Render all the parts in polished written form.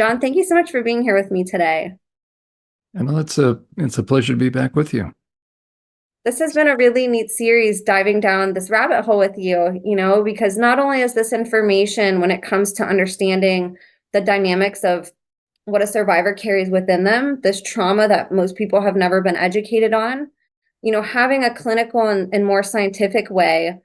Jon, thank you so much for being here with me today. And well, it's a pleasure to be back with you. This has been a really neat series diving down this rabbit hole with you, because not only is this information when it comes to understanding the dynamics of what a survivor carries within them, this trauma that most people have never been educated on, having a clinical and more scientific way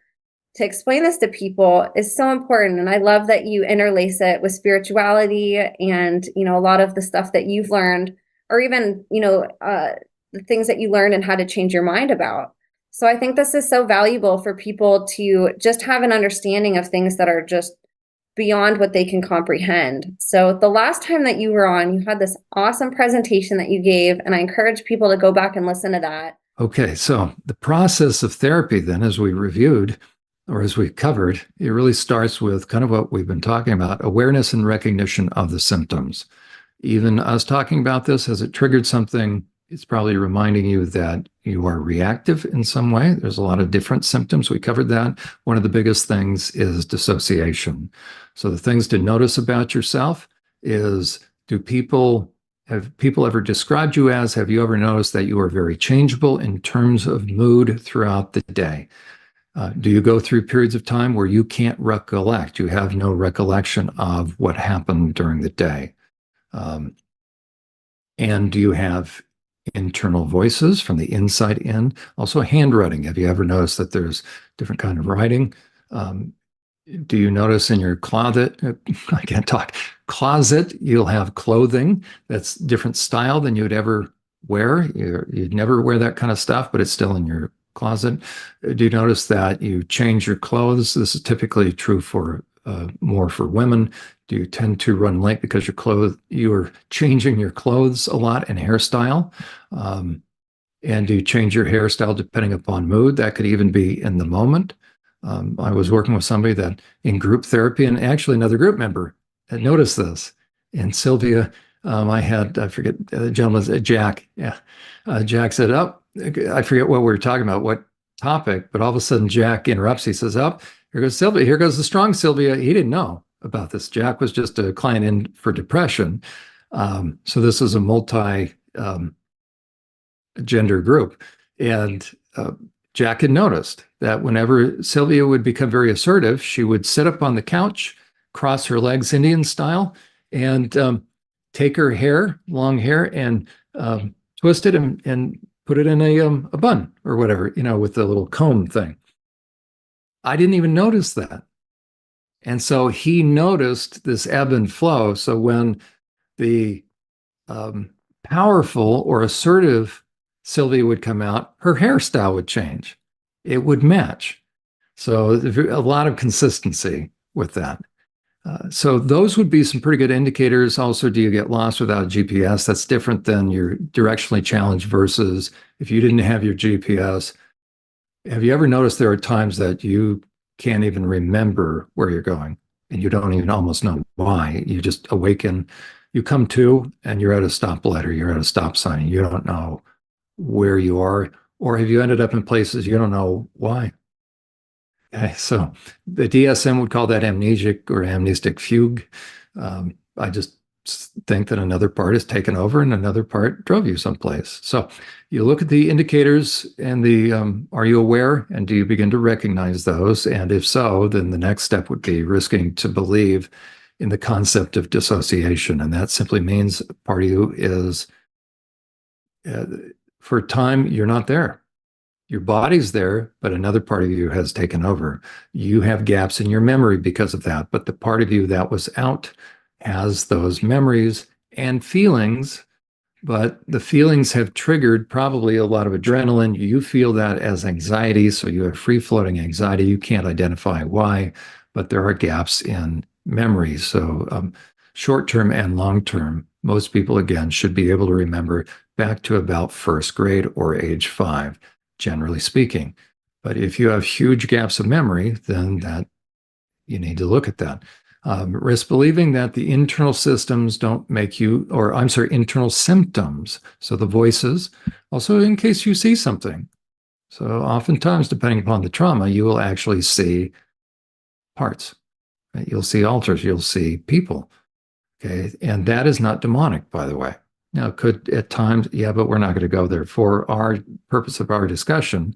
to explain this to people is so important. And I love that you interlace it with spirituality and, a lot of the stuff that you've learned, or even, the things that you learned and how to change your mind about. So I think this is so valuable for people to just have an understanding of things that are just beyond what they can comprehend. So the last time that you were on, you had this awesome presentation that you gave, and I encourage people to go back and listen to that. Okay, so the process of therapy, then, as we reviewed or as we covered, it really starts with kind of what we've been talking about: awareness and recognition of the symptoms. Even us talking about this, has it triggered something? It's probably reminding you that you are reactive in some way. There's a lot of different symptoms. We covered that. One of the biggest things is dissociation. So the things to notice about yourself is, have people ever described you as, have you ever noticed that you are very changeable in terms of mood throughout the day? Do you go through periods of time where you can't recollect? You have no recollection of what happened during the day. And do you have internal voices from the inside in? Also, handwriting. Have you ever noticed that there's different kind of writing? Do you notice in your closet, I can't talk, closet, you'll have clothing that's different style than you'd ever wear? You'd never wear that kind of stuff, but it's still in your closet. Do you notice that you change your clothes? This is typically true for more for women. Do you tend to run late because you're changing your clothes a lot and hairstyle? And do you change your hairstyle depending upon mood? That could even be in the moment. I was working with somebody that in group therapy, and actually another group member had noticed this. And Sylvia, I forget the gentleman's Jack. Yeah. Jack said, "Oh, I forget what we were talking about, what topic," but all of a sudden Jack interrupts. He says, "Oh, here goes Sylvia. Here goes the strong Sylvia." He didn't know about this. Jack was just a client in for depression. So this is a gender group. And Jack had noticed that whenever Sylvia would become very assertive, she would sit up on the couch, cross her legs Indian style, and take her hair, long hair, and twist it and put it in a bun or whatever, with the little comb thing. I didn't even notice that. And so he noticed this ebb and flow. So when the powerful or assertive Sylvia would come out, her hairstyle would change. It would match. So a lot of consistency with that. So those would be some pretty good indicators. Also, do you get lost without GPS? That's different than your directionally challenged versus if you didn't have your GPS. Have you ever noticed there are times that you can't even remember where you're going and you don't even almost know why? You just awaken, you come to, and you're at a stoplight or you're at a stop sign and you don't know where you are, or have you ended up in places you don't know why? Okay, so the DSM would call that amnesic or amnestic fugue. I just think that another part is taken over and another part drove you someplace. So you look at the indicators and are you aware, and do you begin to recognize those? And if so, then the next step would be risking to believe in the concept of dissociation. And that simply means part of you is, for a time, you're not there. Your body's there, but another part of you has taken over. You have gaps in your memory because of that, but the part of you that was out has those memories and feelings, but the feelings have triggered probably a lot of adrenaline. You feel that as anxiety, so you have free-floating anxiety. You can't identify why, but there are gaps in memory. So short-term and long-term, most people, again, should be able to remember back to about first grade or age 5, generally speaking. But if you have huge gaps of memory, then that you need to look at that. Risk believing that the internal systems don't make you, or I'm sorry, internal symptoms. So the voices, also in case you see something. So oftentimes, depending upon the trauma, you will actually see parts. Right? You'll see alters, you'll see people. Okay. And that is not demonic, by the way. Now, it could at times, yeah, but we're not going to go there. For our purpose of our discussion,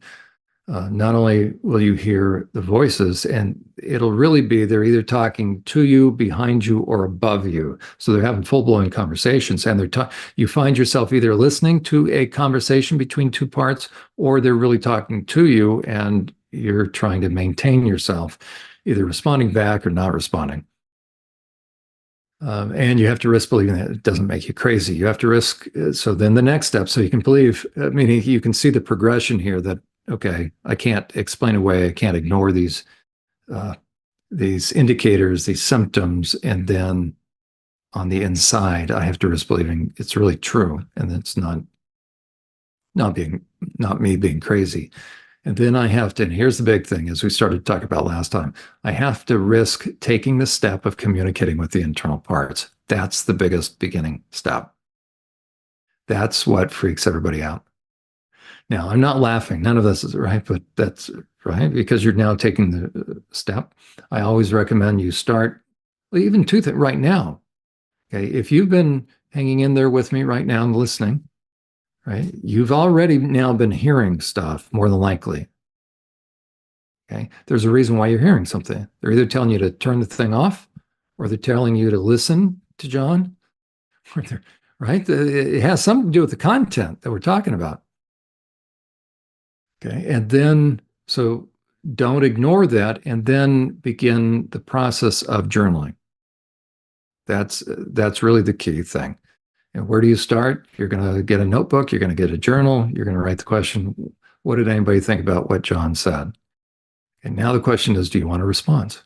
not only will you hear the voices, and it'll really be they're either talking to you, behind you, or above you. So they're having full blown conversations, and you find yourself either listening to a conversation between two parts, or they're really talking to you, and you're trying to maintain yourself, either responding back or not responding. And you have to risk believing that it doesn't make you crazy. You have to risk. So then the next step, so you can believe, I mean, you can see the progression here that, okay, I can't explain away. I can't ignore these indicators, these symptoms. And then on the inside, I have to risk believing it's really true. And it's not me being crazy. And then I have to, and here's the big thing, as we started to talk about last time, I have to risk taking the step of communicating with the internal parts. That's the biggest beginning step. That's what freaks everybody out. Now, I'm not laughing. None of this is right, but that's right because you're now taking the step. I always recommend you start, well, even to right now. Okay. If you've been hanging in there with me right now and listening, right, you've already now been hearing stuff more than likely. Okay. There's a reason why you're hearing something. They're either telling you to turn the thing off or they're telling you to listen to Jon. Right? It has something to do with the content that we're talking about. Okay. And then, so don't ignore that and then begin the process of journaling. That's really the key thing. And where do you start? You're going to get a notebook, you're going to get a journal, you're going to write the question, what did anybody think about what Jon said? And now the question is, do you want a response?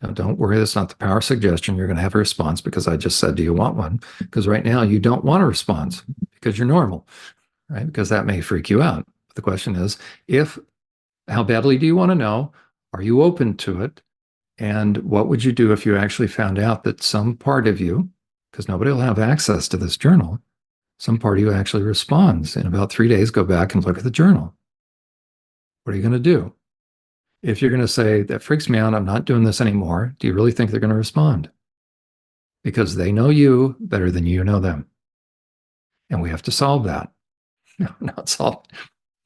Now, don't worry, that's not the power of suggestion. You're going to have a response because I just said, do you want one? Because right now you don't want a response because you're normal, right? Because that may freak you out. But the question is, how badly do you want to know? Are you open to it? And what would you do if you actually found out that some part of you, because nobody will have access to this journal, some part of you actually responds. In about 3 days, go back and look at the journal. What are you going to do? If you're going to say, that freaks me out, I'm not doing this anymore, do you really think they're going to respond? Because they know you better than you know them. And we have to solve that. No, not solve.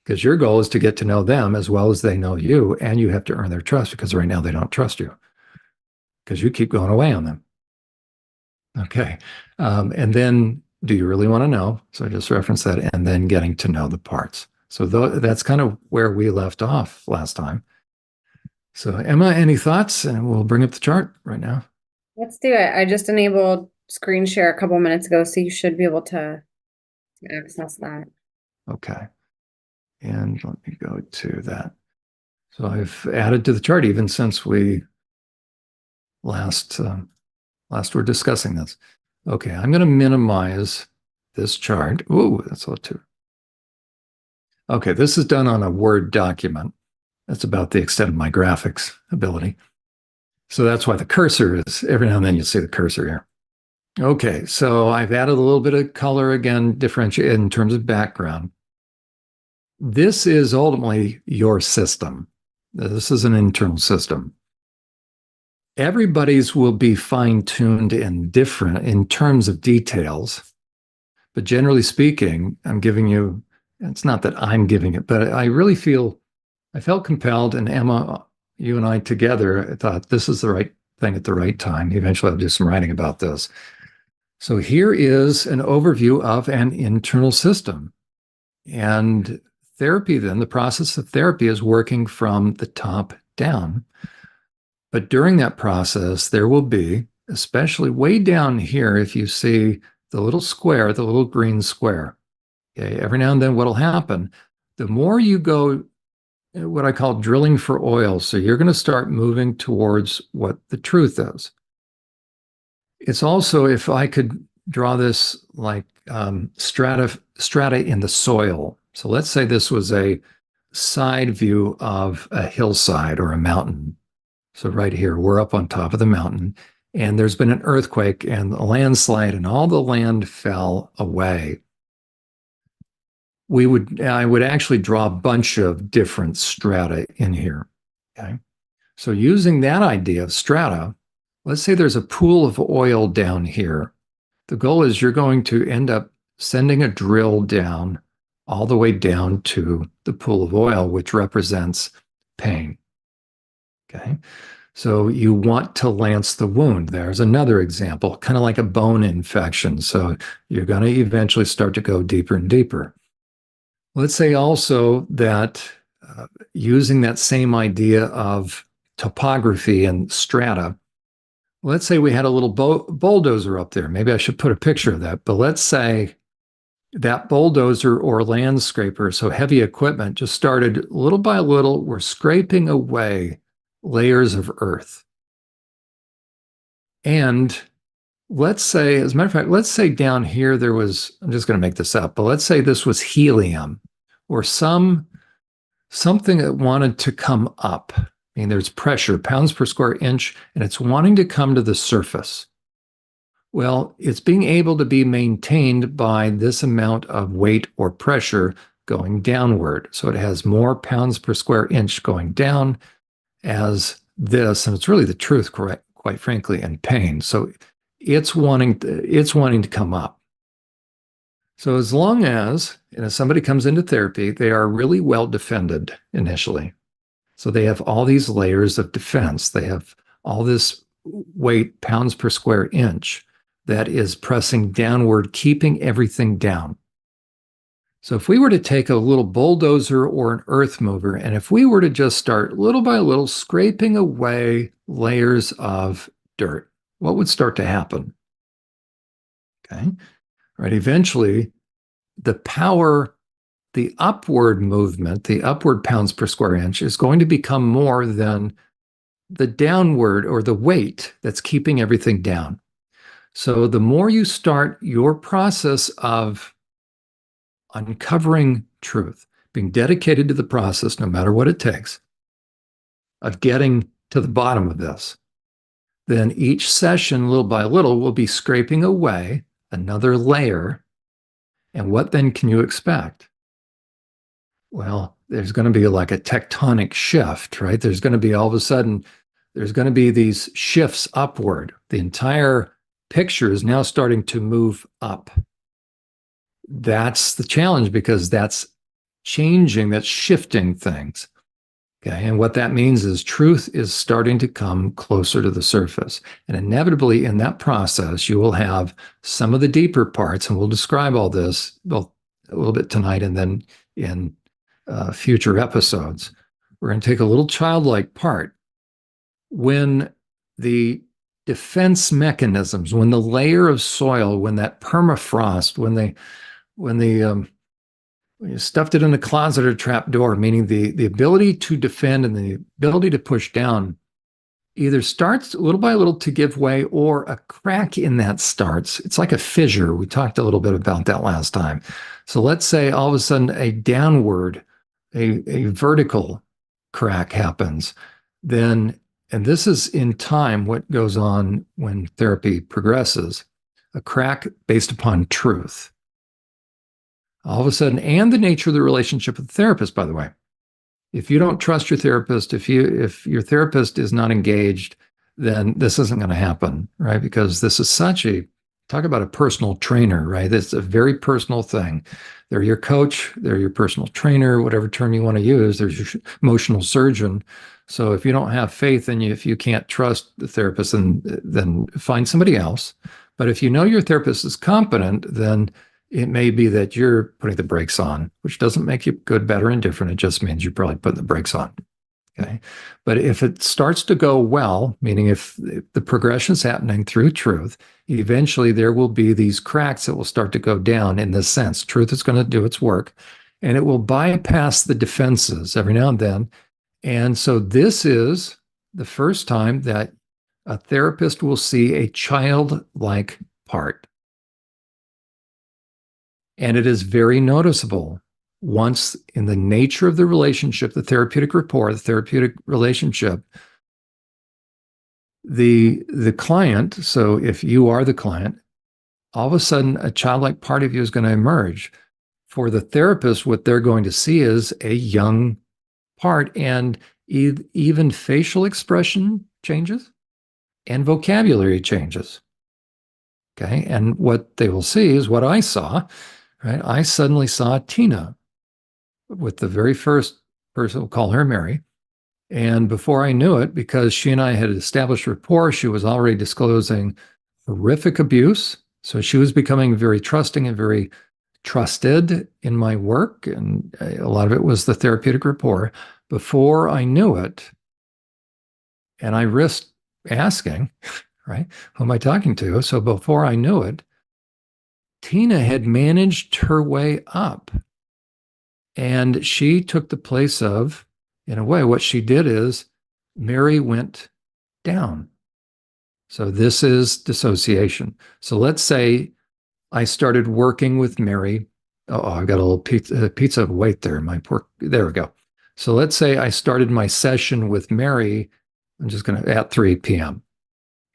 Because your goal is to get to know them as well as they know you. And you have to earn their trust because right now they don't trust you because you keep going away on them. Okay. And then do you really want to know? So I just referenced that. And then getting to know the parts. So that's kind of where we left off last time. So Emma, any thoughts? And we'll bring up the chart right now. Let's do it. I just enabled screen share a couple minutes ago, so you should be able to access that. Okay. And let me go to that. So I've added to the chart even since we last were discussing this. Okay, I'm going to minimize this chart. Ooh, that's a lot too. Okay, this is done on a Word document. That's about the extent of my graphics ability. So that's why the cursor is, every now and then you'll see the cursor here. Okay, so I've added a little bit of color again, differentiate in terms of background. This is ultimately your system. This is an internal system. Everybody's will be fine-tuned and different in terms of details. But generally speaking, I'm giving you, it's not that I'm giving it, but I felt compelled, and Emma, you and I together, I thought this is the right thing at the right time. Eventually I'll do some writing about this. So here is an overview of an internal system. And therapy then, the process of therapy is working from the top down. But during that process, there will be, especially way down here, if you see the little square, the little green square, okay, every now and then what'll happen, the more you go, what I call drilling for oil, so you're going to start moving towards what the truth is. It's also, if I could draw this like strata in the soil. So let's say this was a side view of a hillside or a mountain. So right here, we're up on top of the mountain, and there's been an earthquake and a landslide, and all the land fell away. I would actually draw a bunch of different strata in here. Okay. So using that idea of strata, Let's say there's a pool of oil down here. The goal is you're going to end up sending a drill down all the way down to the pool of oil, which represents pain. Okay. So you want to lance the wound. There's another example, kind of like a bone infection. So you're going to eventually start to go deeper and deeper. Let's say also that using that same idea of topography and strata, let's say we had a little bulldozer up there. Maybe I should put a picture of that. But let's say that bulldozer or land scraper, so heavy equipment, just started little by little, we're scraping away layers of earth. And let's say, as a matter of fact, let's say down here there was, I'm just going to make this up, but let's say this was helium or something that wanted to come up. I mean, there's pressure, pounds per square inch, and it's wanting to come to the surface. Well, it's being able to be maintained by this amount of weight or pressure going downward. So it has more pounds per square inch going down as this, and it's really the truth, quite frankly, and pain. So it's wanting to come up. So as long as somebody comes into therapy, they are really well defended initially. So they have all these layers of defense. They have all this weight, pounds per square inch, that is pressing downward, keeping everything down. So if we were to take a little bulldozer or an earth mover, and if we were to just start little by little scraping away layers of dirt, what would start to happen? Okay. Right. Eventually, the power, the upward movement, the upward pounds per square inch is going to become more than the downward or the weight that's keeping everything down. So the more you start your process of uncovering truth, being dedicated to the process, no matter what it takes, of getting to the bottom of this, then each session, little by little, will be scraping away another layer. And what then can you expect? Well, there's going to be like a tectonic shift, right? There's going to be all of a sudden, there's going to be these shifts upward. The entire picture is now starting to move up. That's the challenge because that's changing, that's shifting things. Okay. And what that means is truth is starting to come closer to the surface. And inevitably in that process, you will have some of the deeper parts, and we'll describe all this both a little bit tonight and then in future episodes. We're going to take a little childlike part when the defense mechanisms, when the layer of soil, when that permafrost, when you stuffed it in a closet or trap door, meaning the ability to defend and the ability to push down either starts little by little to give way, or a crack in that starts. It's like a fissure. We talked a little bit about that last time. So let's say all of a sudden a downward, a vertical crack happens, then, and this is in time what goes on when therapy progresses, a crack based upon truth. All of a sudden, and the nature of the relationship with the therapist, by the way. If you don't trust your therapist, if your therapist is not engaged, then this isn't going to happen, right? Because this is talk about a personal trainer, right? It's a very personal thing. They're your coach, they're your personal trainer, whatever term you want to use. There's your emotional surgeon. So if you don't have faith in you, if you can't trust the therapist, then find somebody else. But if you know your therapist is competent, then it may be that you're putting the brakes on, which doesn't make you good, better, and different. It just means you're probably putting the brakes on. Okay. But if it starts to go well, meaning if the progression is happening through truth, eventually there will be these cracks that will start to go down in this sense. Truth is going to do its work, and it will bypass the defenses every now and then. And so this is the first time that a therapist will see a childlike part. And it is very noticeable once in the nature of the relationship, the therapeutic rapport, the therapeutic relationship, the client, so if you are the client, all of a sudden a childlike part of you is going to emerge. For the therapist, what they're going to see is a young part, and even facial expression changes. and vocabulary changes. Okay. And what they will see is what I saw, right? I suddenly saw Tina with the very first person, we'll call her Mary. And before I knew it, because she and I had established rapport, she was already disclosing horrific abuse. So she was becoming very trusting and very trusted in my work. And a lot of it was the therapeutic rapport. Before I knew it, and I risked asking, right, who am I talking to? So before I knew it, Tina had managed her way up. And she took the place of, in a way, what she did is Mary went down. So this is dissociation. So let's say I started working with Mary. Oh, I've got a little pizza of weight there. My pork. There we go. So let's say I started my session with Mary. I'm just going to at 3 p.m.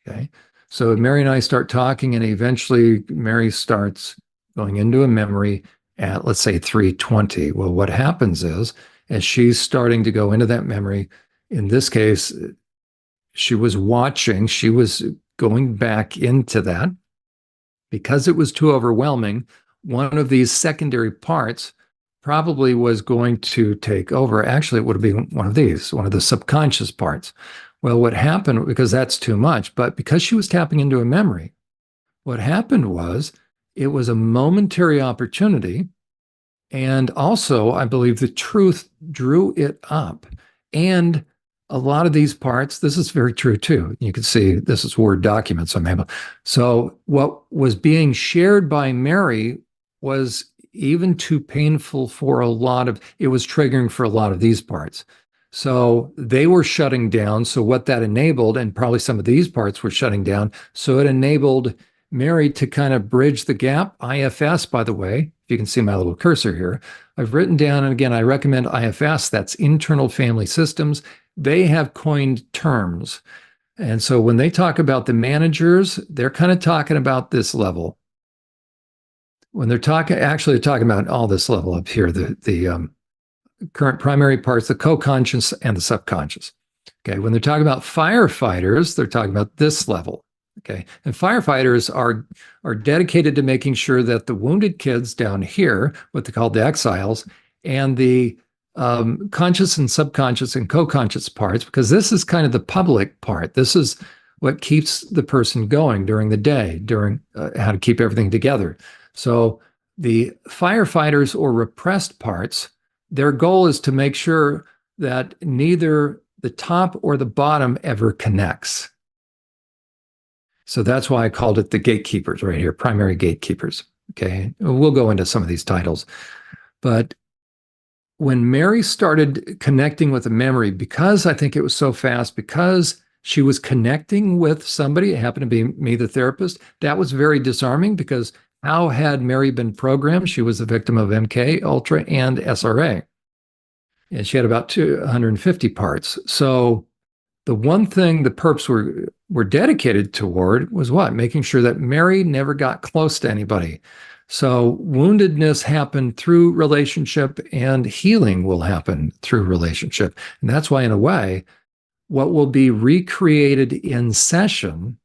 Okay. So Mary and I start talking, and eventually Mary starts going into a memory at, let's say, 3:20. Well, what happens is, as she's starting to go into that memory, in this case, she was watching, she was going back into that because it was too overwhelming. One of these secondary parts probably was going to take over. Actually, it would have been one of these, one of the subconscious parts. Well, what happened, because that's too much, but because she was tapping into a memory, what happened was it was a momentary opportunity. And also, I believe the truth drew it up. And a lot of these parts, this is very true too. You can see this is Word documents I'm able. So what was being shared by Mary was even too painful for a lot of, it was triggering for a lot of these parts. So they were shutting down. So what that enabled, and probably some of these parts were shutting down. So it enabled Mary to kind of bridge the gap. IFS, by the way, if you can see my little cursor here, I've written down, and again, I recommend IFS, that's internal family systems. They have coined terms. And so when they talk about the managers, they're kind of talking about this level. When they're actually talking about all this level up here, the current primary parts, the co-conscious and the subconscious. Okay, when they're talking about firefighters, they're talking about this level. Okay, and firefighters are dedicated to making sure that the wounded kids down here, what they call the exiles, and the conscious and subconscious and co-conscious parts, because this is kind of the public part. This is what keeps the person going during the day, during how to keep everything together. So the firefighters or repressed parts, their goal is to make sure that neither the top or the bottom ever connects. So that's why I called it the gatekeepers right here, primary gatekeepers. Okay, we'll go into some of these titles. But when Mary started connecting with a memory, because I think it was so fast, because she was connecting with somebody, it happened to be me, the therapist, that was very disarming because how had Mary been programmed? She was a victim of MK, Ultra, and SRA. And she had about 250 parts. So the one thing the perps were dedicated toward was what? Making sure that Mary never got close to anybody. So woundedness happened through relationship, and healing will happen through relationship. And that's why, in a way, what will be recreated in session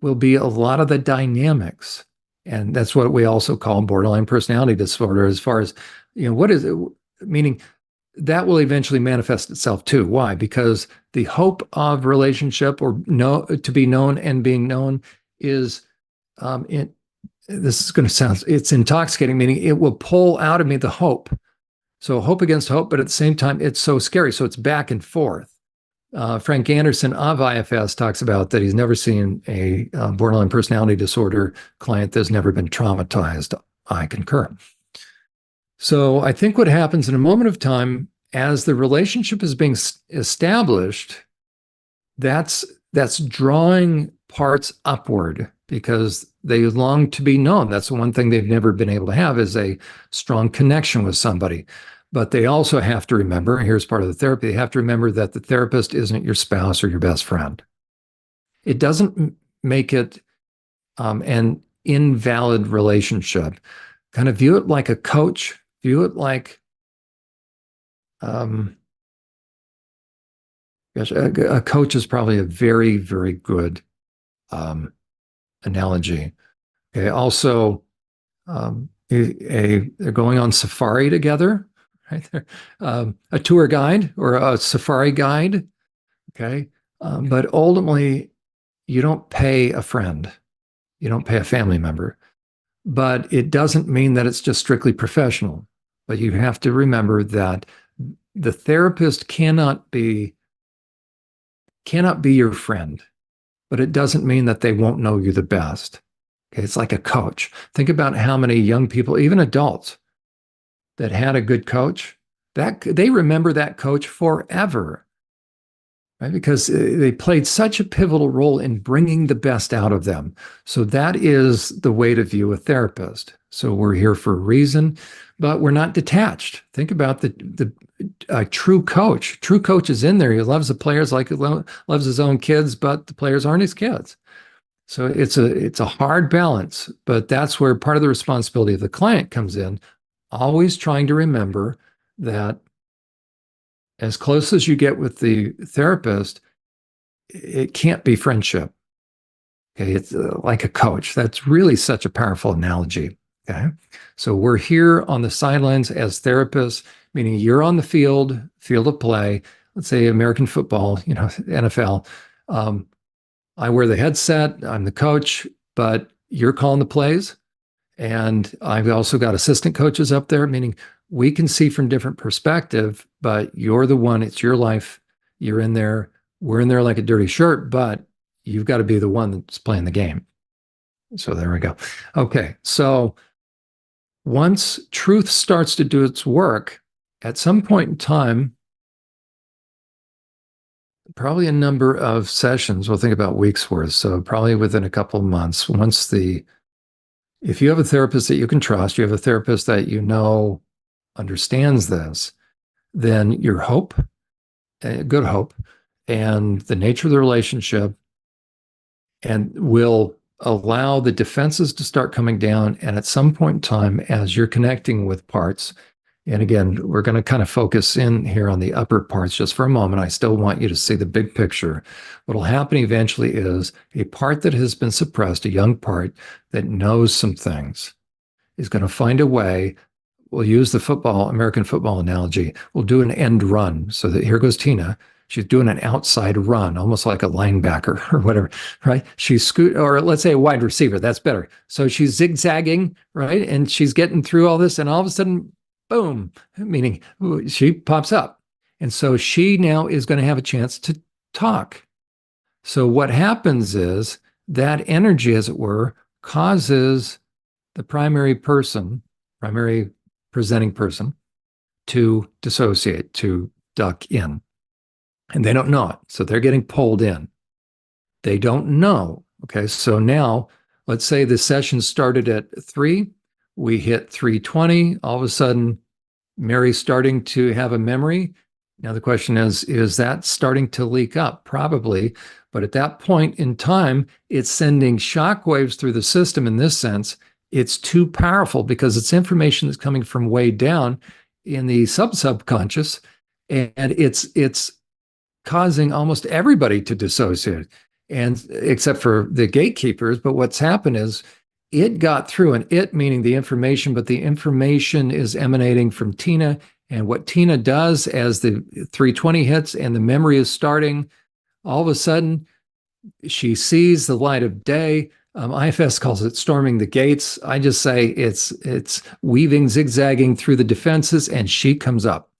will be a lot of the dynamics. And that's what we also call borderline personality disorder, as far as, what is it? Meaning that will eventually manifest itself too. Why? Because the hope of relationship, or to be known and being known, is this is going to sound, it's intoxicating, meaning it will pull out of me the hope. So hope against hope, but at the same time, it's so scary. So it's back and forth. Frank Anderson of IFS talks about that he's never seen a borderline personality disorder client that's never been traumatized. I concur. So I think what happens in a moment of time, as the relationship is being established, that's drawing parts upward because they long to be known. That's the one thing they've never been able to have, is a strong connection with somebody. But they also have to remember, and here's part of the therapy, they have to remember that the therapist isn't your spouse or your best friend. It doesn't make it an invalid relationship. Kind of view it like a coach, view it like Gosh, a coach is probably a very, very good um, analogy. Okay. Also, they're going on safari together, right? A tour guide or a safari guide. Okay. But ultimately, you don't pay a friend, you don't pay a family member, but it doesn't mean that it's just strictly professional. But you have to remember that the therapist cannot be your friend, but it doesn't mean that they won't know you the best. Okay, it's like a coach. Think about how many young people, even adults, that had a good coach, that they remember that coach forever, right? Because they played such a pivotal role in bringing the best out of them. So that is the way to view a therapist. So we're here for a reason, but we're not detached. Think about the true coach. True coach is in there. He loves the players like he loves his own kids, but the players aren't his kids. So it's a hard balance, but that's where part of the responsibility of the client comes in, always trying to remember that as close as you get with the therapist, it can't be friendship. Okay, it's like a coach. That's really such a powerful analogy. Okay, so we're here on the sidelines as therapists, meaning you're on the field of play. Let's say American football, NFL. Um, I wear the headset. I'm the coach, but you're calling the plays. And I've also got assistant coaches up there, meaning we can see from different perspective, but you're the one, it's your life. You're in there. We're in there like a dirty shirt, but you've got to be the one that's playing the game. So there we go. Okay. So once truth starts to do its work, at some point in time, probably a number of sessions, we'll think about weeks worth. So probably within a couple of months, if you have a therapist that you can trust, you have a therapist that you know understands this, then your hope, good hope, and the nature of the relationship, and will allow the defenses to start coming down. And at some point in time, as you're connecting with parts, and again, we're going to kind of focus in here on the upper parts just for a moment. I still want you to see the big picture. What will happen eventually is a part that has been suppressed, a young part that knows some things, is going to find a way. We'll use the American football analogy. We'll do an end run. So that here goes Tina. She's doing an outside run, almost like a linebacker or whatever, right? Or let's say a wide receiver. That's better. So she's zigzagging, right? And she's getting through all this, and all of a sudden, boom, meaning she pops up. And so she now is going to have a chance to talk. So what happens is that energy, as it were, causes the primary presenting person, to dissociate, to duck in. And they don't know it. So they're getting pulled in. They don't know. Okay. So now let's say the session started at 3. We hit 3:20. All of a sudden, Mary's starting to have a memory. Now the question is that starting to leak up? Probably. But at that point in time, it's sending shockwaves through the system in this sense. It's too powerful because it's information that's coming from way down in the subconscious, and it's causing almost everybody to dissociate, and except for the gatekeepers. But what's happened is it got through, and it meaning the information, but the information is emanating from Tina. And what Tina does as the 3:20 hits and the memory is starting, all of a sudden she sees the light of day. IFS calls it storming the gates. I just say it's weaving, zigzagging through the defenses, and she comes up.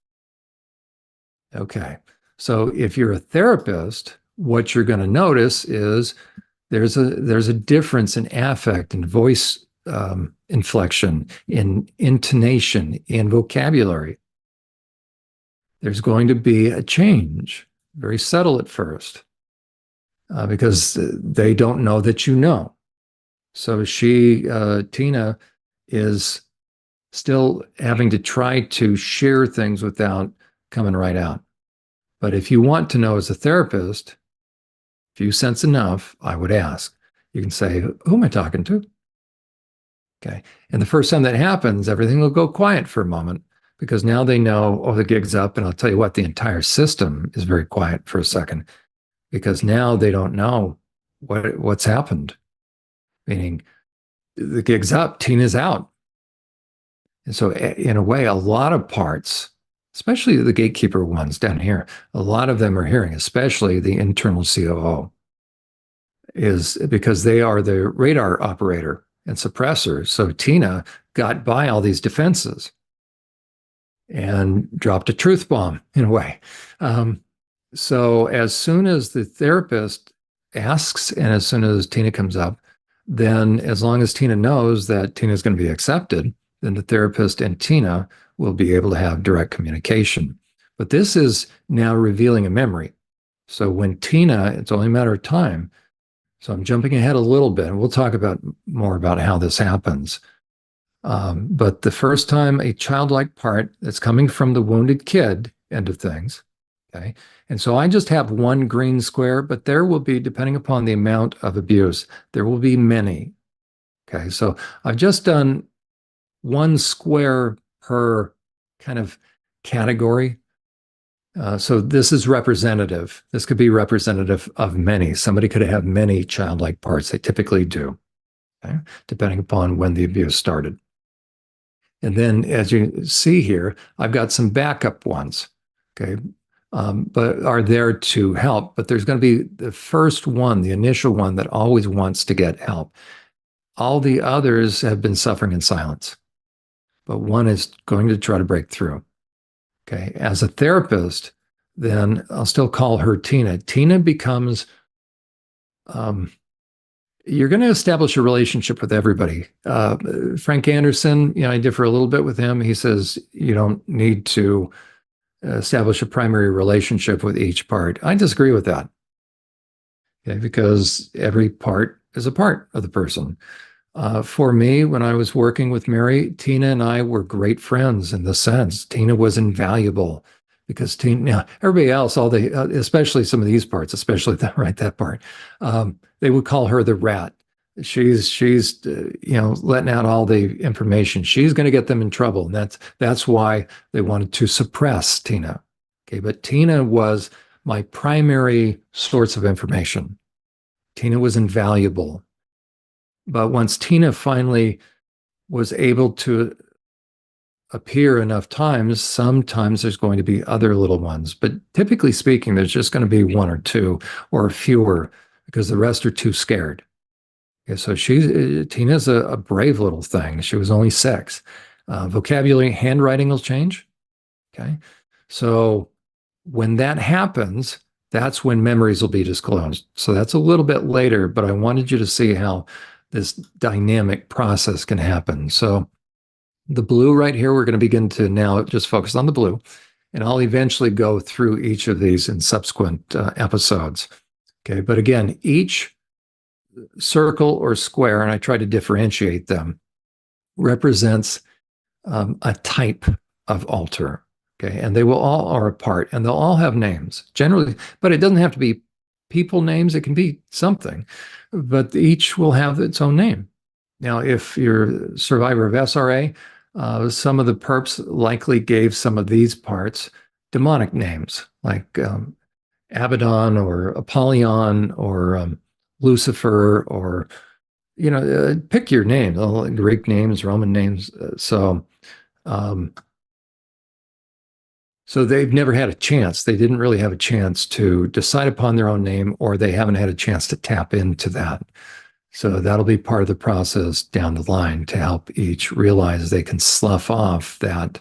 Okay. So if you're a therapist, what you're going to notice is there's a difference in affect and voice inflection, in intonation, in vocabulary. There's going to be a change, very subtle at first, because they don't know that you know. So Tina, is still having to try to share things without coming right out. But if you want to know as a therapist, if you sense enough, I would ask. You can say, who am I talking to? Okay. And the first time that happens, everything will go quiet for a moment. because now they know, oh, the gig's up. And I'll tell you what, the entire system is very quiet for a second because now they don't know what's happened. Meaning the gig's up, Tina's out. And so in a way, a lot of parts, especially the gatekeeper ones down here, a lot of them are hearing, especially the internal COO, is because they are the radar operator and suppressor. So Tina got by all these defenses and dropped a truth bomb in a way. So as soon as the therapist asks and as soon as Tina comes up, then as long as Tina knows that Tina is going to be accepted, then the therapist and Tina will be able to have direct communication. But this is now revealing a memory. So when Tina, it's only a matter of time. So I'm jumping ahead a little bit, and we'll talk about more about how this happens. But the first time a childlike part that's coming from the wounded kid end of things, okay? And so I just have one green square, but there will be, depending upon the amount of abuse, there will be many, okay? So I've just done one square per kind of category. So this is representative. This could be representative of many. Somebody could have many childlike parts. They typically do, okay? Depending upon when the abuse started. And then as you see here, I've got some backup ones, okay, but are there to help. But there's going to be the first one, the initial one that always wants to get help. All the others have been suffering in silence, but one is going to try to break through. Okay, as a therapist, then I'll still call her Tina. Tina becomes you're going to establish a relationship with everybody. Frank Anderson, I differ a little bit with him. He says you don't need to establish a primary relationship with each part. I disagree with that. Okay, because every part is a part of the person. For me, when I was working with Mary, Tina and I were great friends in the sense. Tina was invaluable because Tina, everybody else, especially some of these parts, especially that part, they would call her the rat. She's letting out all the information. She's going to get them in trouble, and that's why they wanted to suppress Tina. Okay, but Tina was my primary source of information. Tina was invaluable. But once Tina finally was able to appear enough times, sometimes there's going to be other little ones. But typically speaking, there's just going to be one or two or fewer because the rest are too scared. Okay, so Tina's a brave little thing. She was only 6. Vocabulary, handwriting will change. Okay, so when that happens, that's when memories will be disclosed. So that's a little bit later, but I wanted you to see how this dynamic process can happen. So the blue right here, we're going to begin to now just focus on the blue, and I'll eventually go through each of these in subsequent episodes. Okay, but again, each circle or square, and I try to differentiate them, represents a type of altar. Okay, and they will all are a part, and they'll all have names generally, but it doesn't have to be people names. It can be something, but each will have its own name. Now, if you're a survivor of SRA, some of the perps likely gave some of these parts demonic names, like Abaddon or Apollyon or Lucifer, or pick your name. Greek names, Roman names. So they've never had a chance. They didn't really have a chance to decide upon their own name, or they haven't had a chance to tap into that. So that'll be part of the process down the line to help each realize they can slough off that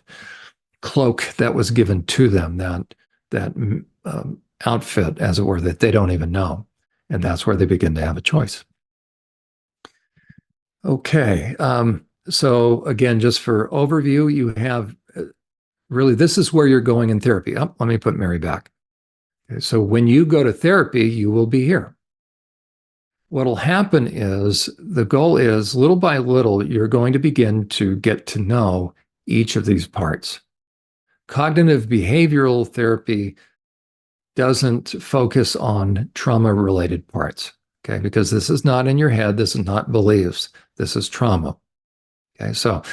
cloak that was given to them, that outfit, as it were, that they don't even know. And that's where they begin to have a choice. Okay. So again, just for overview, you have really, this is where you're going in therapy. Oh, let me put Mary back. Okay, so when you go to therapy, you will be here. What'll happen is the goal is little by little, you're going to begin to get to know each of these parts. Cognitive behavioral therapy doesn't focus on trauma-related parts, okay? Because this is not in your head. This is not beliefs. This is trauma, okay? So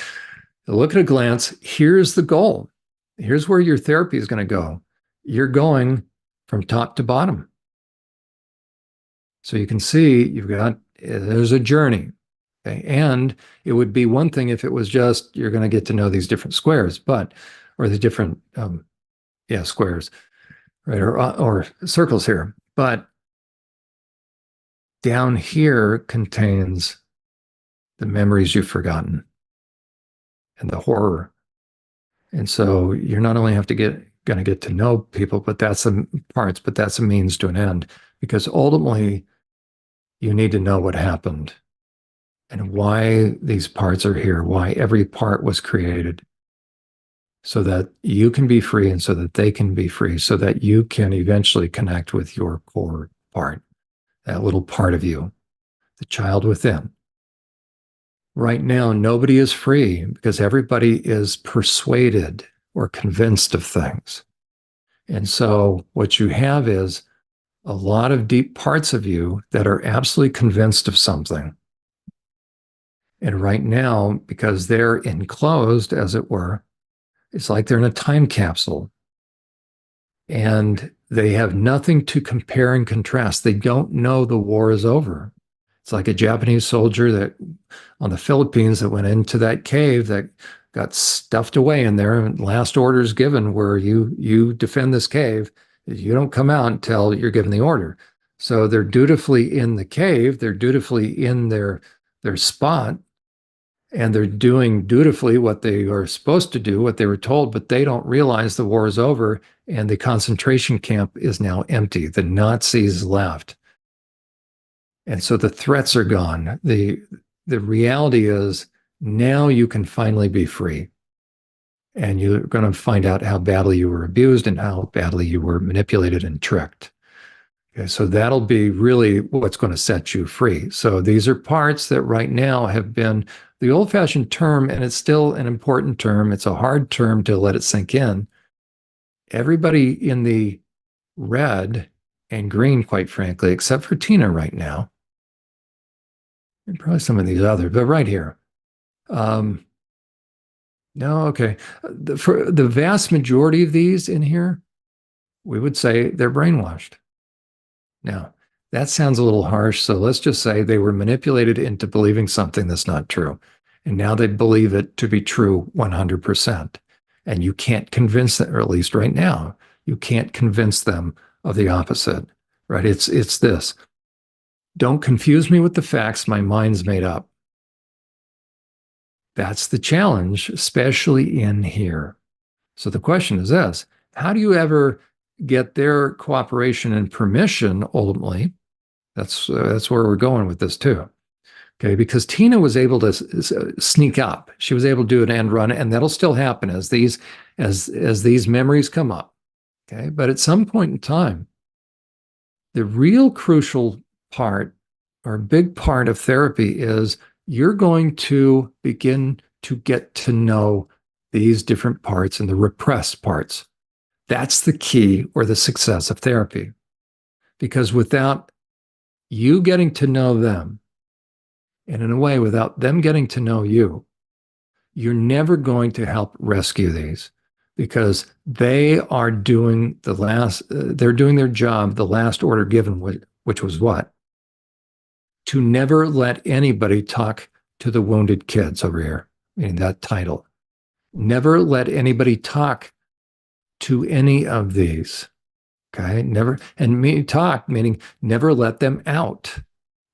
look at a glance. Here's the goal. Here's where your therapy is going to go. You're going from top to bottom. So you can see there's a journey. Okay. And it would be one thing if it was just you're going to get to know these different squares, or the different, squares, right? Or circles here. But down here contains the memories you've forgotten and the horror. And so you're not only going to get to know people, but that's the parts, but that's a means to an end, because ultimately you need to know what happened and why these parts are here, why every part was created, so that you can be free and so that they can be free, so that you can eventually connect with your core part, that little part of you, the child within. Right now, nobody is free because everybody is persuaded or convinced of things. And so what you have is a lot of deep parts of you that are absolutely convinced of something. And right now, because they're enclosed, as it were, it's like they're in a time capsule. And they have nothing to compare and contrast. They don't know the war is over. It's like a Japanese soldier that on the Philippines that went into that cave that got stuffed away in there, and last orders given were you defend this cave. You don't come out until you're given the order. So they're dutifully in the cave, they're dutifully in their spot, and they're doing dutifully what they are supposed to do, what they were told, but they don't realize the war is over and the concentration camp is now empty. The Nazis left. And so the threats are gone. The reality is now you can finally be free. And you're going to find out how badly you were abused and how badly you were manipulated and tricked. Okay, so that'll be really what's going to set you free. So these are parts that right now have been the old-fashioned term, and it's still an important term. It's a hard term to let it sink in. Everybody in the red and green, quite frankly, except for Tina right now, and probably some of these others, but right here. No, okay. For the vast majority of these in here, we would say they're brainwashed. Now, that sounds a little harsh, so let's just say they were manipulated into believing something that's not true. And now they believe it to be true 100%. And you can't convince them, or at least right now, you can't convince them of the opposite, right? It's this. Don't confuse me with the facts. My mind's made up. That's the challenge, especially in here. So the question is this: how do you ever get their cooperation and permission ultimately? That's where we're going with this too. Okay, because Tina was able to sneak up. She was able to do an end run, and that'll still happen as these memories come up. Okay, but at some point in time, the real crucial part or a big part of therapy is you're going to begin to get to know these different parts and the repressed parts. That's the key or the success of therapy. Because without you getting to know them, and in a way, without them getting to know you, you're never going to help rescue these, because they are doing they're doing their job, the last order given, which was what? To never let anybody talk to the wounded kids over here, meaning that title. Never let anybody talk to any of these. Okay, never, and meaning never let them out.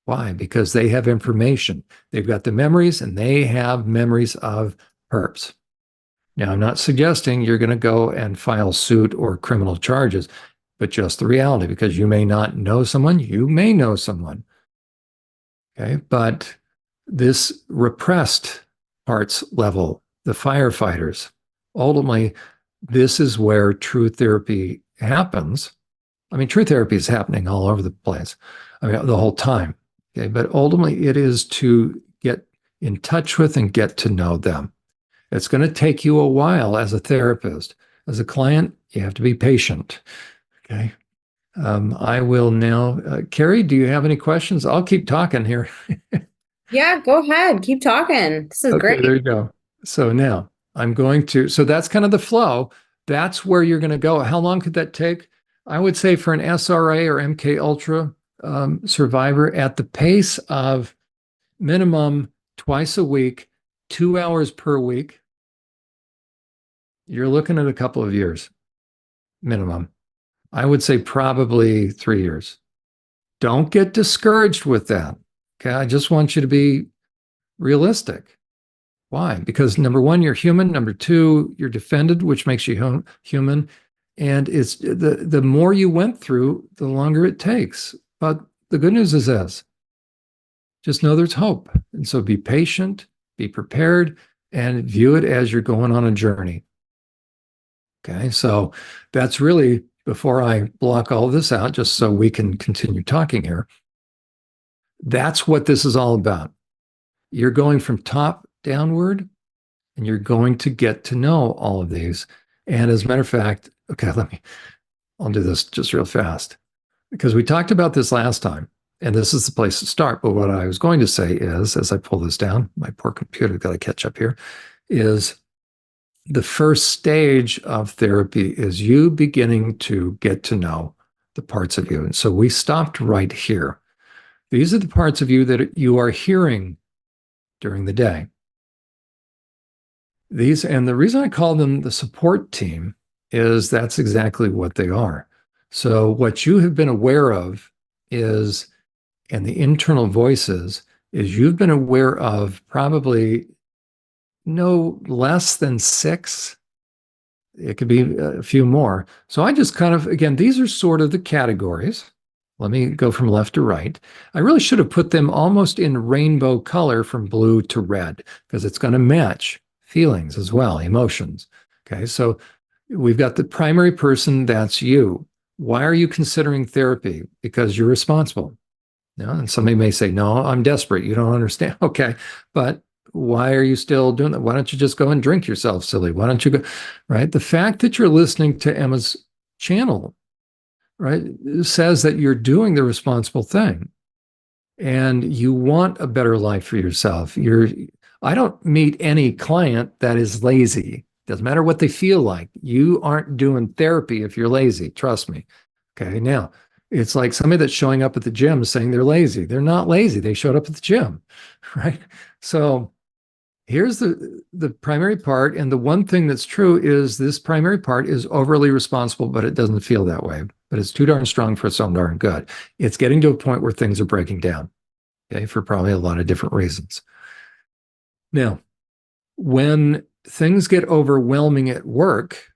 Why? Because they have information. They've got the memories, and they have memories of perps. Now, I'm not suggesting you're going to go and file suit or criminal charges, but just the reality, because you may not know someone, you may know someone. Okay, but this repressed parts level, the firefighters, ultimately, this is where true therapy happens. I mean, true therapy is happening all over the place, I mean, the whole time. Okay, but ultimately, it is to get in touch with and get to know them. It's going to take you a while as a therapist. As a client, you have to be patient. Okay. I will now, Carrie, do you have any questions? I'll keep talking here. Yeah, go ahead. Keep talking. This is Okay, great. there you go. So now I'm going to, so that's kind of the flow. That's where you're going to go. How long could that take? I would say for an SRA or MK Ultra survivor at the pace of minimum twice a week, 2 hours per week, you're looking at a couple of years minimum. I would say probably 3 years. Don't get discouraged with that. Okay. I just want you to be realistic. Why? Because number one, you're human. Number two, you're defended, which makes you human. And it's the more you went through, the longer it takes. But the good news is this: just know there's hope. And so be patient, be prepared, and view it as you're going on a journey. Okay. So that's really, before I block all this out, just so we can continue talking here, that's what this is all about. You're going from top downward, and you're going to get to know all of these. And as a matter of fact, okay, I'll do this just real fast, because we talked about this last time, and this is the place to start. But what I was going to say is, as I pull this down, my poor computer got to catch up here, is the first stage of therapy is you beginning to get to know the parts of you. And so we stopped right here. These are the parts of you that you are hearing during the day. These, and the reason I call them the support team is that's exactly what they are. So what you have been aware of is, and the internal voices, is you've been aware of probably no less than 6. It could be a few more. So I just kind of, again, these are sort of the categories. Let me go from left to right. I really should have put them almost in rainbow color from blue to red, because it's going to match feelings as well, emotions. Okay, so we've got the primary person, that's you. Why are you considering therapy? Because you're responsible. You know, and somebody may say, no, I'm desperate. You don't understand. Okay, but why are you still doing that? Why don't you just go and drink yourself, silly? Why don't you go, right? The fact that you're listening to Emma's channel, right, says that you're doing the responsible thing and you want a better life for yourself. I don't meet any client that is lazy. Doesn't matter what they feel like. You aren't doing therapy if you're lazy. Trust me. Okay. Now, it's like somebody that's showing up at the gym saying they're lazy. They're not lazy. They showed up at the gym, right? So here's the primary part. And the one thing that's true is this primary part is overly responsible, but it doesn't feel that way. But it's too darn strong for so darn good. It's getting to a point where things are breaking down, okay, for probably a lot of different reasons. Now, when things get overwhelming at work,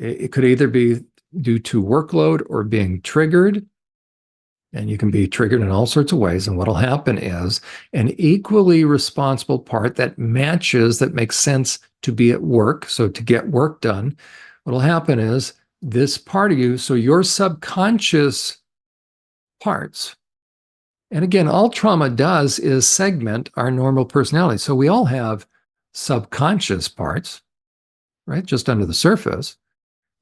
it could either be due to workload or being triggered. And you can be triggered in all sorts of ways. And what'll happen is an equally responsible part that matches, that makes sense to be at work, so to get work done, what'll happen is this part of you, so your subconscious parts, and again, all trauma does is segment our normal personality. So we all have subconscious parts, right? Just under the surface.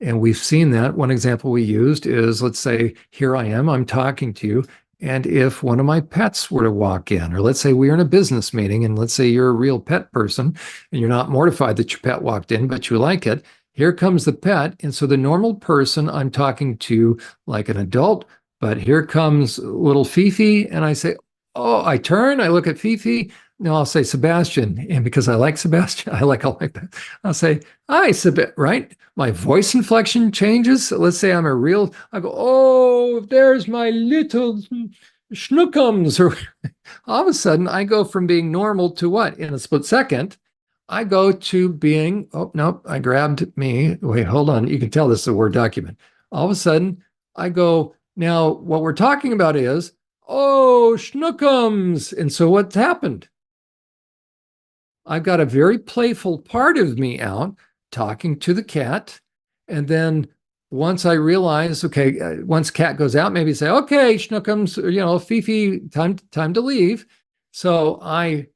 And we've seen that. One example we used is, let's say, here I am, I'm talking to you. And if one of my pets were to walk in, or let's say we're in a business meeting, and let's say you're a real pet person and you're not mortified that your pet walked in, but you like it. Here comes the pet. And so the normal person, I'm talking to like an adult, but here comes little Fifi. And I say, oh, I turn, I look at Fifi. No, I'll say Sebastian. And because I like Sebastian, I like that. I'll say, hi, Sebastian, right? My voice inflection changes. Let's say I'm I go, oh, there's my little schnookums. Or all of a sudden, I go from being normal to what? In a split second, I go to being, oh, nope, I grabbed me. Wait, hold on. You can tell this is a Word document. All of a sudden, I go, now what we're talking about is, oh, schnookums. And so what's happened? I've got a very playful part of me out talking to the cat. And then once I realize, okay, once cat goes out, maybe say, okay, schnookums, Fifi, time to leave. So I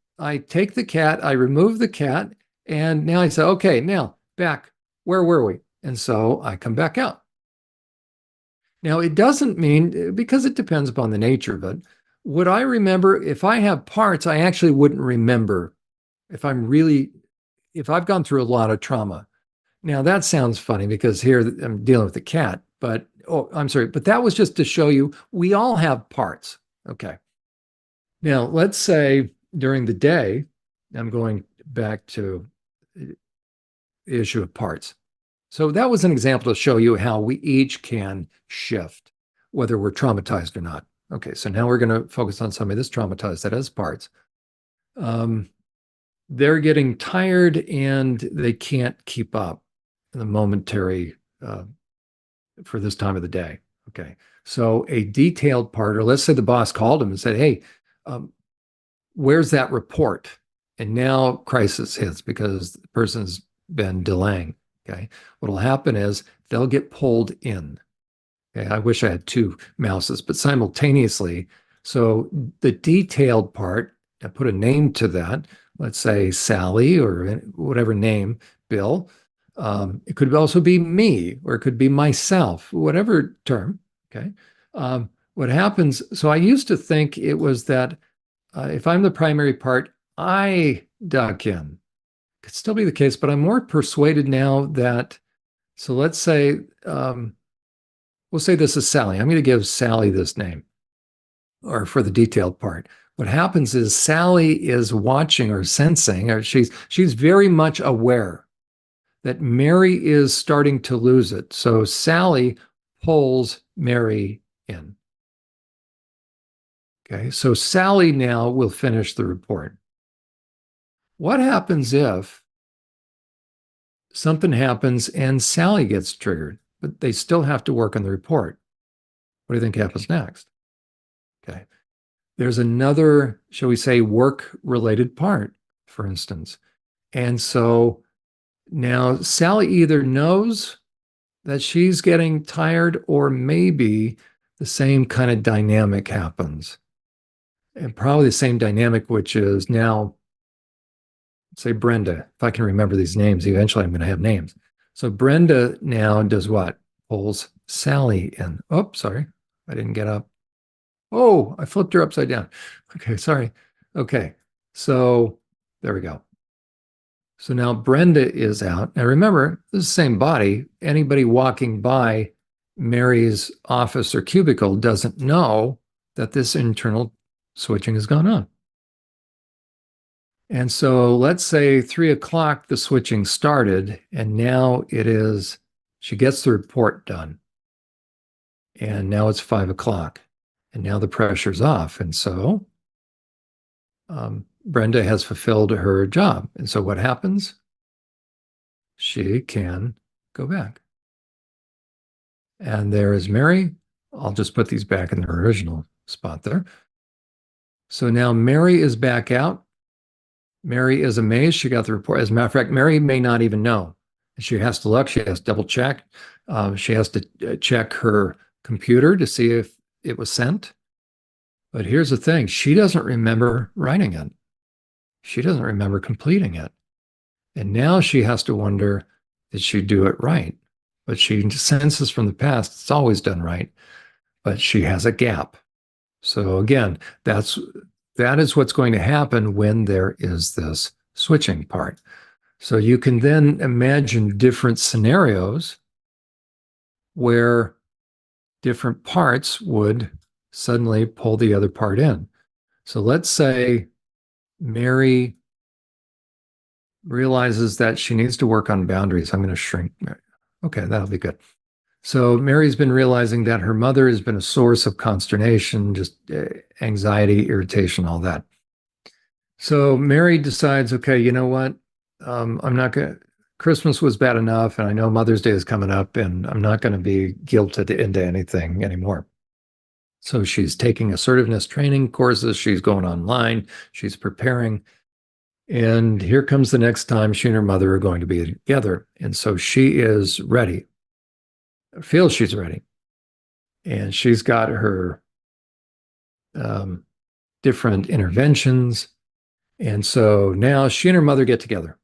take the cat, I remove the cat, and now I say, okay, now back, where were we? And so I come back out. Now, it doesn't mean, because it depends upon the nature of it, would I remember, if I have parts, I actually wouldn't remember if I've gone through a lot of trauma. Now that sounds funny because here I'm dealing with the cat, but oh, I'm sorry, but that was just to show you we all have parts. Okay. Now let's say during the day, I'm going back to the issue of parts. So that was an example to show you how we each can shift, whether we're traumatized or not. Okay, so now we're going to focus on somebody that's traumatized that has parts. Um, they're getting tired and they can't keep up the momentary for this time of the day. Okay. So a detailed part, or let's say the boss called him and said, hey, um, where's that report? And now crisis hits because the person's been delaying. Okay. What'll happen is they'll get pulled in. Okay. I wish I had two mouses, but simultaneously. So the detailed part, I put a name to that. Let's say Sally or whatever name, Bill. It could also be me, or it could be myself, whatever term. Okay. What happens? So I used to think it was that if I'm the primary part, I duck in. Could still be the case, but I'm more persuaded now that. So let's say we'll say this is Sally. I'm going to give Sally this name, or for the detailed part. What happens is Sally is watching or sensing, or she's very much aware that Mary is starting to lose it. So Sally pulls Mary in. Okay, so Sally now will finish the report. What happens if something happens and Sally gets triggered, but they still have to work on the report? What do you think happens next? Okay, there's another, shall we say, work related part, for instance. And so now Sally either knows that she's getting tired, or maybe the same kind of dynamic happens. And probably the same dynamic, which is now, say, Brenda. If I can remember these names, eventually I'm going to have names. So Brenda now does what? Pulls Sally in. Oh, sorry. I didn't get up. Oh, I flipped her upside down. Okay, sorry. Okay, so there we go. So now Brenda is out. Now remember, this is the same body. Anybody walking by Mary's office or cubicle doesn't know that this internal switching has gone on. And so let's say 3 o'clock, the switching started, and now it is, she gets the report done. And now it's 5 o'clock, and now the pressure's off. And so Brenda has fulfilled her job. And so what happens? She can go back. And there is Mary. I'll just put these back in their original spot there. So now Mary is back out. Mary is amazed. She got the report. As a matter of fact, Mary may not even know. She has to look. She has to double check. She has to check her computer to see if it was sent. But here's the thing. She doesn't remember writing it. She doesn't remember completing it. And now she has to wonder, did she do it right? But she senses from the past, it's always done right. But she has a gap. So again, that is what's going to happen when there is this switching part. So you can then imagine different scenarios where different parts would suddenly pull the other part in. So let's say Mary realizes that she needs to work on boundaries. I'm going to shrink. Okay, that'll be good. So Mary's been realizing that her mother has been a source of consternation, just anxiety, irritation, all that. So Mary decides, okay, you know what? I'm not going to, Christmas was bad enough, and I know Mother's Day is coming up, and I'm not going to be guilted into anything anymore. So she's taking assertiveness training courses. She's going online. She's preparing. And here comes the next time she and her mother are going to be together. And so she is ready, feels she's ready. And she's got her different interventions. And so now she and her mother get together.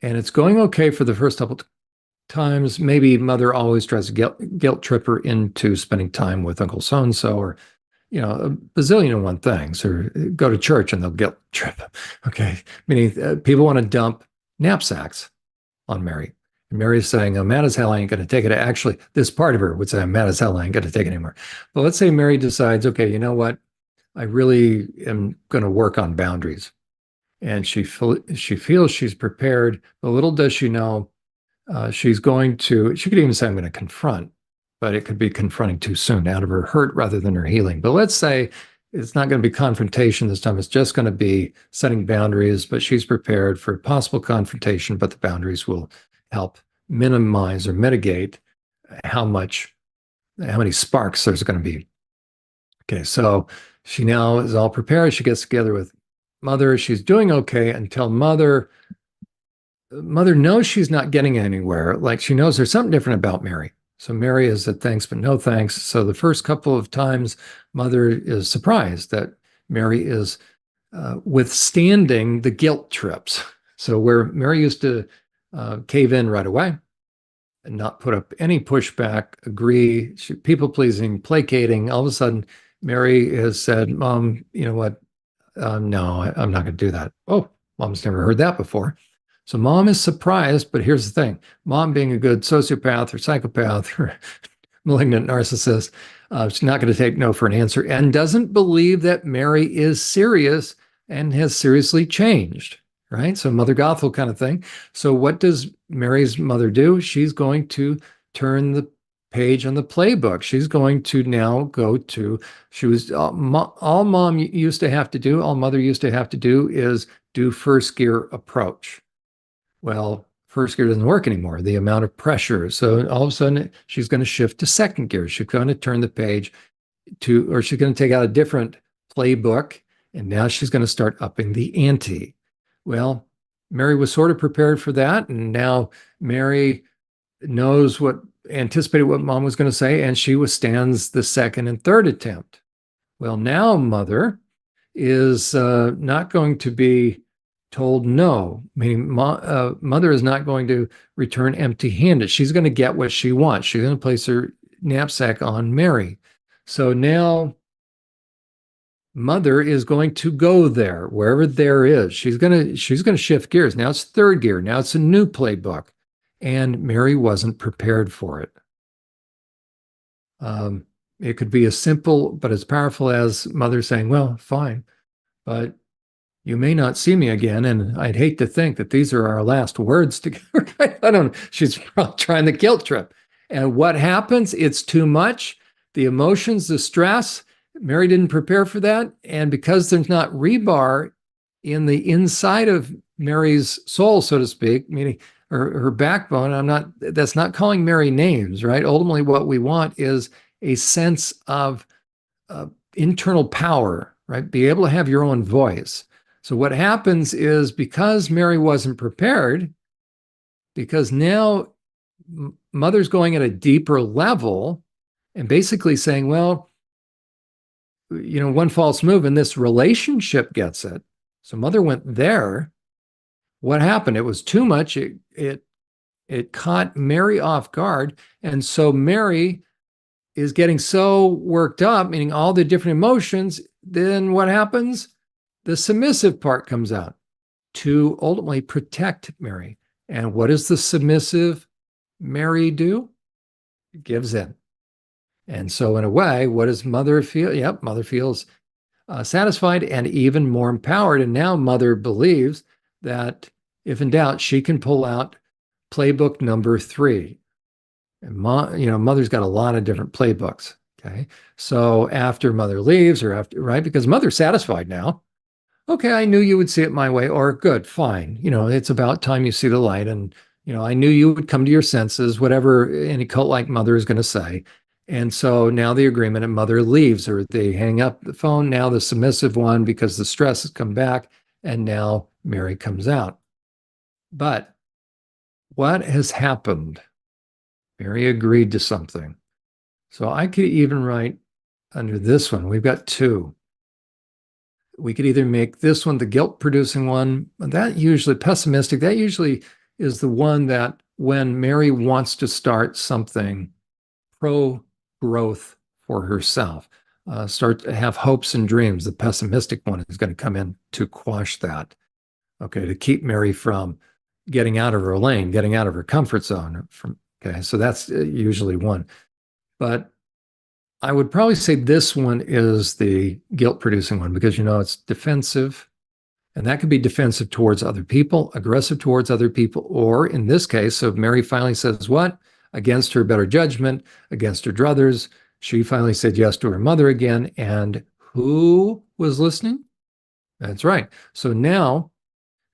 And it's going okay for the first couple times. Maybe mother always tries to guilt trip her into spending time with Uncle so-and-so, or a bazillion and one things, or go to church and they'll guilt trip. Okay. Meaning people want to dump knapsacks on Mary. And Mary's saying, I'm mad as hell, I ain't going to take it. Actually, this part of her would say, I'm mad as hell, I ain't going to take it anymore. But let's say Mary decides, okay, you know what? I really am going to work on boundaries. And she feels she's prepared, but little does she know she's going to, she could even say, I'm going to confront, but it could be confronting too soon out of her hurt rather than her healing. But let's say it's not going to be confrontation this time. It's just going to be setting boundaries, but she's prepared for possible confrontation, but the boundaries will help minimize or mitigate how many sparks there's going to be. Okay, so she now is all prepared. She gets together with mother. She's doing okay until mother knows she's not getting anywhere. Like she knows there's something different about Mary. So Mary is at thanks, but no thanks. So the first couple of times, mother is surprised that Mary is withstanding the guilt trips. So where Mary used to cave in right away and not put up any pushback, agree, people pleasing, placating, all of a sudden, Mary has said, Mom, you know what? No, I'm not going to do that. Oh, Mom's never heard that before. So mom is surprised, but here's the thing. Mom being a good sociopath or psychopath or malignant narcissist, she's not going to take no for an answer and doesn't believe that Mary is serious and has seriously changed, right? So Mother Gothel kind of thing. So what does Mary's mother do? She's going to turn the page on the playbook. She's going to now go to, she was, all mom used to have to do, all mother used to have to do is do first gear approach. Well, first gear doesn't work anymore, the amount of pressure. So all of a sudden, she's going to shift to second gear. She's going to turn the page to, or she's going to take out a different playbook, and now she's going to start upping the ante. Well, Mary was sort of prepared for that, and now Mary knows anticipated what mom was going to say, and she withstands the second and third attempt. Well, now mother is not going to be told no, meaning mother is not going to return empty-handed. She's going to get what she wants. She's going to place her knapsack on Mary. So now mother is going to go there, wherever there is. She's going to shift gears. Now it's third gear. Now it's a new playbook. And Mary wasn't prepared for it. It could be as simple but as powerful as mother saying, well, fine, but you may not see me again, and I'd hate to think that these are our last words together. I don't know. She's trying the guilt trip. And what happens? It's too much. The emotions, the stress, Mary didn't prepare for that. And because there's not rebar in the inside of Mary's soul, so to speak, meaning her backbone, that's not calling Mary names, right? Ultimately, what we want is a sense of internal power, right? Be able to have your own voice. So what happens is because Mary wasn't prepared, because now mother's going at a deeper level and basically saying, well, you know, one false move and this relationship gets it. So mother went there. What happened? It was too much. It caught Mary off guard. And so Mary is getting so worked up, meaning all the different emotions. Then what happens? The submissive part comes out to ultimately protect Mary. And what does the submissive Mary do? It gives in. And so in a way, what does mother feel? Yep, mother feels satisfied and even more empowered. And now mother believes that if in doubt, she can pull out playbook number 3. And mother's got a lot of different playbooks. Okay. So after mother leaves right? Because mother's satisfied now. Okay, I knew you would see it my way, or good, fine. It's about time you see the light. And, I knew you would come to your senses, whatever any cult-like mother is going to say. And so now the agreement, and mother leaves, or they hang up the phone. Now the submissive one, because the stress has come back, and now Mary comes out. But what has happened? Mary agreed to something. So I could even write under this one, we've got 2. We could either make this one the guilt-producing one, that usually pessimistic, that usually is the one that when Mary wants to start something pro-growth for herself, start to have hopes and dreams, the pessimistic one is going to come in to quash that, okay, to keep Mary from getting out of her lane, getting out of her comfort zone. Okay, so that's usually one. But I would probably say this one is the guilt producing one because, it's defensive. And that could be defensive towards other people, aggressive towards other people, or in this case, so Mary finally says what? Against her better judgment, against her druthers, she finally said yes to her mother again. And who was listening? That's right. So now,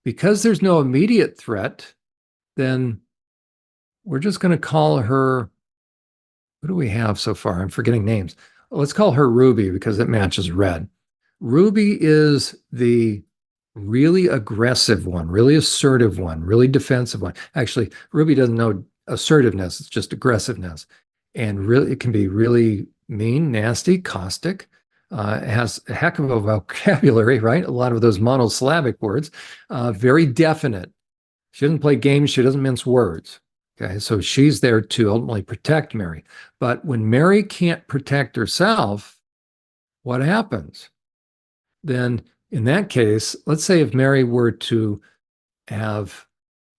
because there's no immediate threat, then we're just going to call her, what do we have so far? I'm forgetting names. Let's call her Ruby because it matches red. Ruby is the really aggressive one, really assertive one, really defensive one. Actually, Ruby doesn't know assertiveness, it's just aggressiveness. And really, it can be really mean, nasty, caustic. It has a heck of a vocabulary, right? A lot of those monosyllabic words, very definite. She doesn't play games, she doesn't mince words. Okay, so she's there to ultimately protect Mary. But when Mary can't protect herself, what happens? Then in that case, let's say if Mary were to have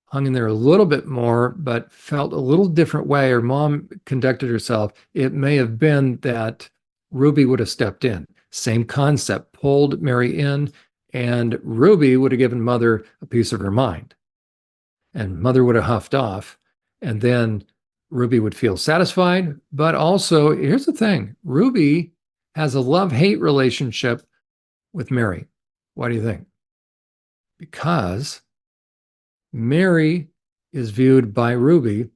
hung in there a little bit more, but felt a little different way, or mom conducted herself, it may have been that Ruby would have stepped in. Same concept, pulled Mary in, and Ruby would have given mother a piece of her mind. And mother would have huffed off, and then Ruby would feel satisfied. But also, here's the thing, Ruby has a love-hate relationship with Mary. Why do you think? Because Mary is viewed by Ruby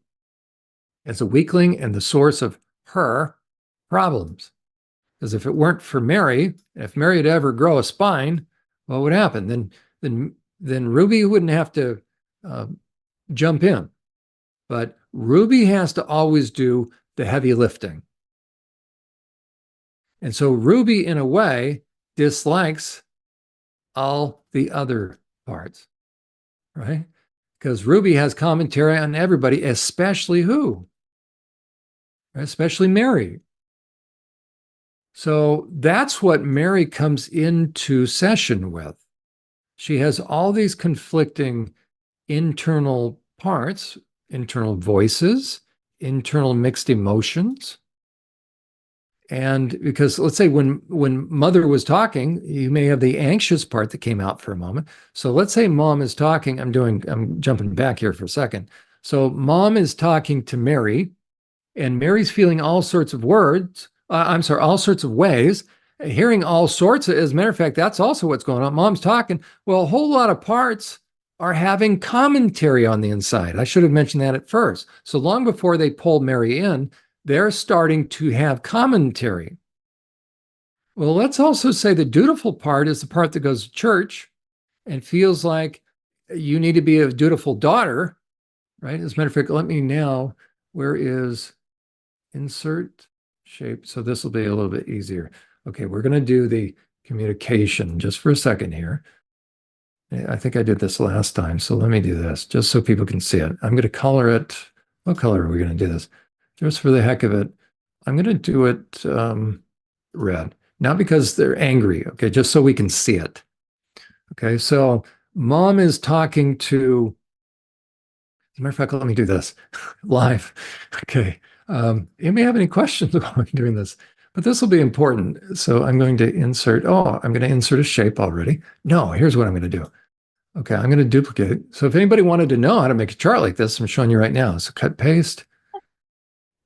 as a weakling and the source of her problems. Because if it weren't for Mary, if Mary had ever grow a spine, what would happen? Then Ruby wouldn't have to jump in. But Ruby has to always do the heavy lifting. And so Ruby, in a way, dislikes all the other parts, right? Because Ruby has commentary on everybody, especially who? Especially Mary. So that's what Mary comes into session with. She has all these conflicting internal parts, internal voices, internal mixed emotions. And because let's say when mother was talking, you may have the anxious part that came out for a moment. So let's say mom is talking. I'm jumping back here for a second. So mom is talking to Mary, and Mary's feeling all sorts of words. All sorts of ways, hearing all sorts. As a matter of fact, that's also what's going on. Mom's talking. Well, a whole lot of parts are having commentary on the inside. I should have mentioned that at first. So long before they pull Mary in, they're starting to have commentary. Well, let's also say the dutiful part is the part that goes to church and feels like you need to be a dutiful daughter, right? As a matter of fact, let me now, where is insert shape? So this will be a little bit easier. Okay, we're going to do the communication just for a second here. I think I did this last time, so let me do this just so people can see it. I'm going to color it. What color are we going to do this? Just for the heck of it, I'm going to do it red. Not because they're angry, okay, just so we can see it. Okay, so mom is talking to, as a matter of fact, let me do this live. Okay, you may have any questions while I'm doing this, but this will be important. So I'm going to insert, I'm going to insert a shape already. No, here's what I'm going to do. Okay, I'm going to duplicate. So if anybody wanted to know how to make a chart like this, I'm showing you right now. So cut, paste.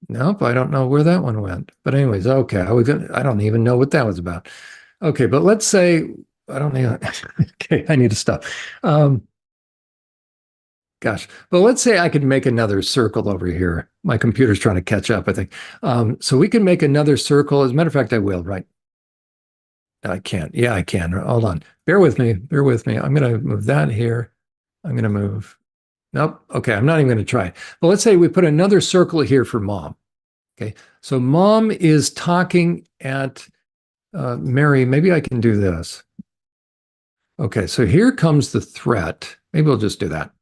Nope, I don't know where that one went. But anyways, okay, I don't even know what that was about. Okay, but let's say, I don't need, okay, I need to stop. Gosh, but let's say I could make another circle over here. My computer's trying to catch up, I think. So we can make another circle. As a matter of fact, I will, right? I can't. Yeah, I can. Hold on. Bear with me. Bear with me. I'm going to move that here. I'm going to move. Nope. Okay, I'm not even going to try. But let's say we put another circle here for mom. Okay, so mom is talking at Mary. Maybe I can do this. Okay, so here comes the threat. Maybe we'll just do that.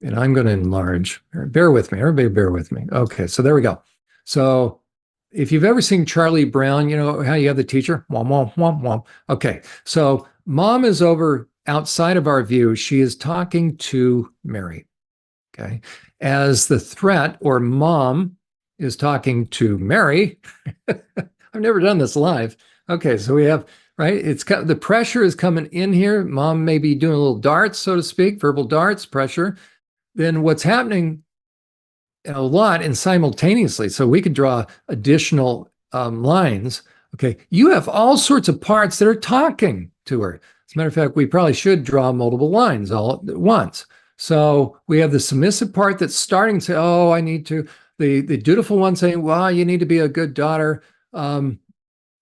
And I'm going to enlarge. Bear with me. Everybody bear with me. Okay, so there we go. So if you've ever seen Charlie Brown, you know how you have the teacher? Womp, womp, womp, womp. Okay, so mom is over outside of our view, she is talking to Mary. Okay. As the threat or mom is talking to Mary, I've never done this live. Okay. So we have, right? It's the pressure is coming in here. Mom may be doing a little darts, so to speak, verbal darts, pressure. Then what's happening a lot and simultaneously, so we could draw additional lines. Okay. You have all sorts of parts that are talking to her. As a matter of fact, we probably should draw multiple lines all at once. So we have the submissive part that's starting to say, oh, I need to, the dutiful one saying, well, you need to be a good daughter. The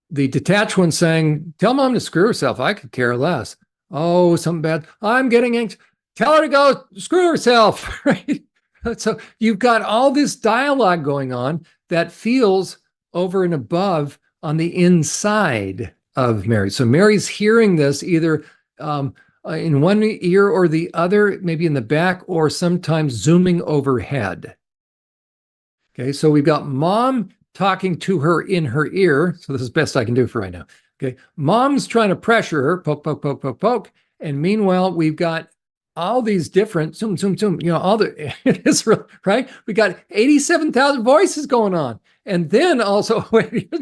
detached one saying, tell mom to screw herself. I could care less. Oh, something bad. I'm getting anxious. Tell her to go screw herself. Right. So you've got all this dialogue going on that feels over and above on the inside of Mary. So Mary's hearing this either in one ear or the other, maybe in the back, or sometimes zooming overhead. Okay, so we've got mom talking to her in her ear. So this is best I can do for right now. Okay, mom's trying to pressure her, poke, poke, poke, poke, poke. And meanwhile, we've got all these different zoom, zoom, zoom, all the, it's right? We got 87,000 voices going on. And then also, wait,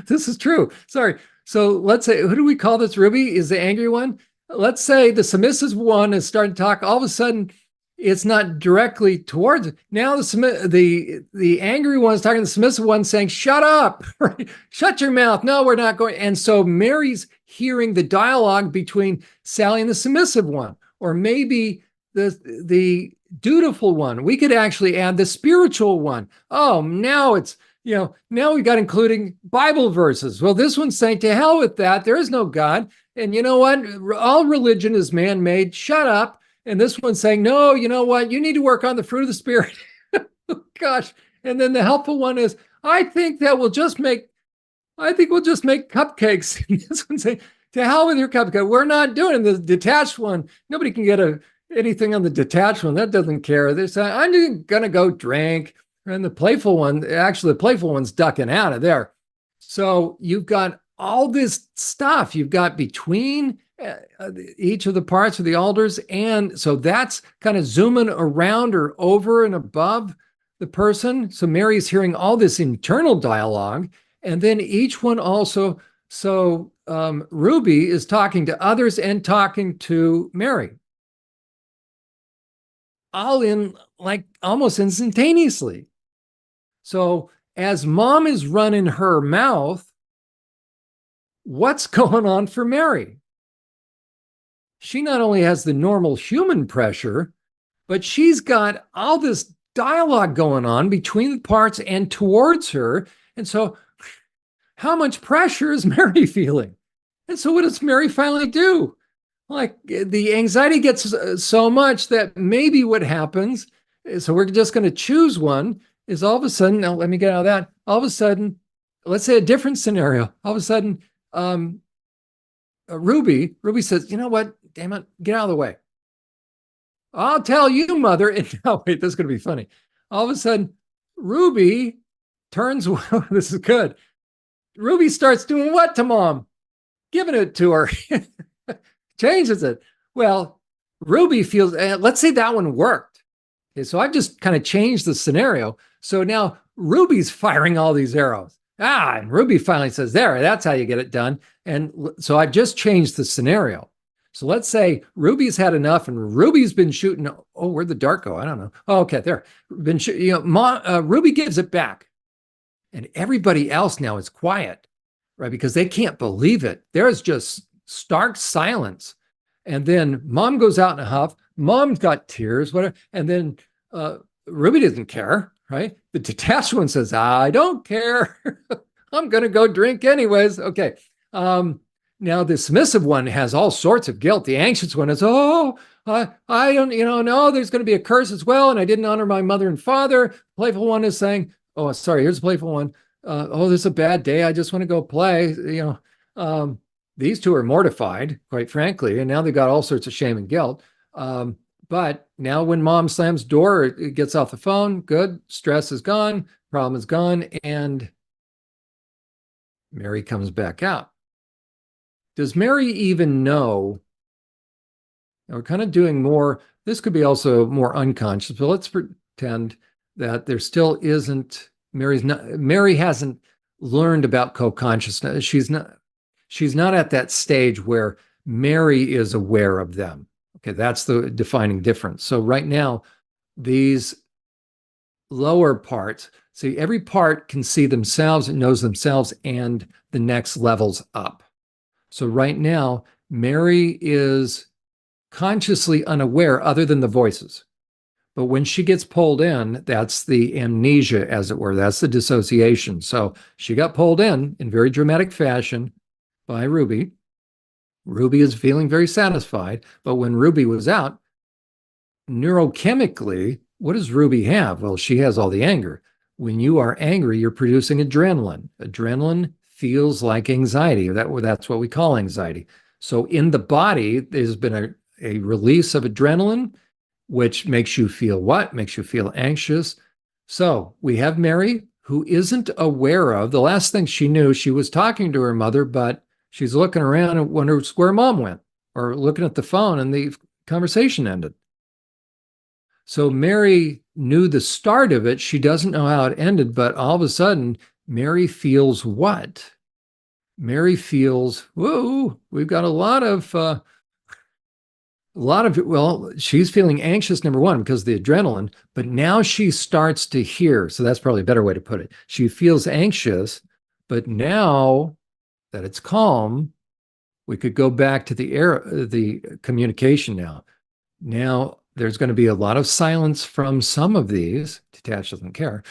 this is true. Sorry. So let's say, who do we call this? Ruby is the angry one. Let's say the submissive one is starting to talk. All of a sudden, it's not directly towards it. Now the angry one is talking to the submissive one saying, shut up, right? Shut your mouth. No, we're not going. And so Mary's hearing the dialogue between Sally and the submissive one, or maybe the dutiful one. We could actually add the spiritual one. Oh, now it's, now we got including Bible verses. Well, this one's saying, to hell with that. There is no God. And you know what? All religion is man-made. Shut up. And this one's saying, no, you know what? You need to work on the fruit of the Spirit. Gosh. And then the helpful one is, I think we'll just make cupcakes. And this one's saying, to hell with your cupcake. We're not doing the detached one. Nobody can get anything on the detached one. That doesn't care. They're saying, I'm going to go drink. And the playful one's ducking out of there. So you've got all this stuff you've got between each of the parts of the alders. And so that's kind of zooming around or over and above the person. So Mary's hearing all this internal dialogue. And then each one also, so Ruby is talking to others and talking to Mary. All in like almost instantaneously. So as mom is running her mouth, what's going on for Mary? She not only has the normal human pressure, but she's got all this dialogue going on between the parts and towards her. And so how much pressure is Mary feeling? And so what does Mary finally do? Like the anxiety gets so much that maybe what happens is, so we're just going to choose one, is all of a sudden, now let me get out of that. All of a sudden, let's say a different scenario. All of a sudden, Ruby says, you know what? Damn it, get out of the way. I'll tell you, mother. And now, wait, this is going to be funny. All of a sudden, Ruby turns, this is good. Ruby starts doing what to mom? Giving it to her. Changes it. Well, Ruby feels, let's say that one worked. Okay, so I've just kind of changed the scenario. So now Ruby's firing all these arrows. And Ruby finally says, there, that's how you get it done. And so I've just changed the scenario. So let's say Ruby's had enough and Ruby's been shooting. Oh, where'd the dart go? I don't know. Oh, okay, there. Been Ruby gives it back. And everybody else now is quiet, right? Because they can't believe it. There's just stark silence. And then mom goes out in a huff. Mom's got tears, whatever. And then Ruby doesn't care, right? The detached one says, I don't care. I'm going to go drink anyways. Okay. Now the submissive one has all sorts of guilt. The anxious one is, I don't, no, there's going to be a curse as well. And I didn't honor my mother and father. Playful one is saying, oh, sorry, here's a playful one. This is a bad day. I just want to go play. These two are mortified, quite frankly, and now they've got all sorts of shame and guilt. But now when mom slams the door, it gets off the phone, good, stress is gone, problem is gone, and Mary comes back out. Does Mary even know And we're kind of doing more, this could be also more unconscious, but let's pretend that there still isn't, Mary hasn't learned about co-consciousness. She's not at that stage where Mary is aware of them. Okay, that's the defining difference. So right now, these lower parts, see, every part can see themselves, it knows themselves, and the next levels up. So right now, Mary is consciously unaware other than the voices. But when she gets pulled in, that's the amnesia, as it were. That's the dissociation. So she got pulled in very dramatic fashion by Ruby. Ruby is feeling very satisfied. But when Ruby was out, neurochemically, what does Ruby have? Well, she has all the anger. When you are angry, you're producing adrenaline. Adrenaline feels like anxiety. That's what we call anxiety. So in the body, there's been a release of adrenaline, which makes you feel what? Makes you feel anxious. So we have Mary, who isn't aware of the last thing she knew. She was talking to her mother, but she's looking around and wonders where mom went, or looking at the phone, and the conversation ended. So Mary knew the start of it. She doesn't know how it ended, but all of a sudden, Mary feels what? Mary feels, whoa, we've got well, she's feeling anxious, number one, because of the adrenaline, but now she starts to hear. So that's probably a better way to put it. She feels anxious, but now that it's calm, we could go back to the communication now. Now there's going to be a lot of silence from some of these. Detached doesn't care.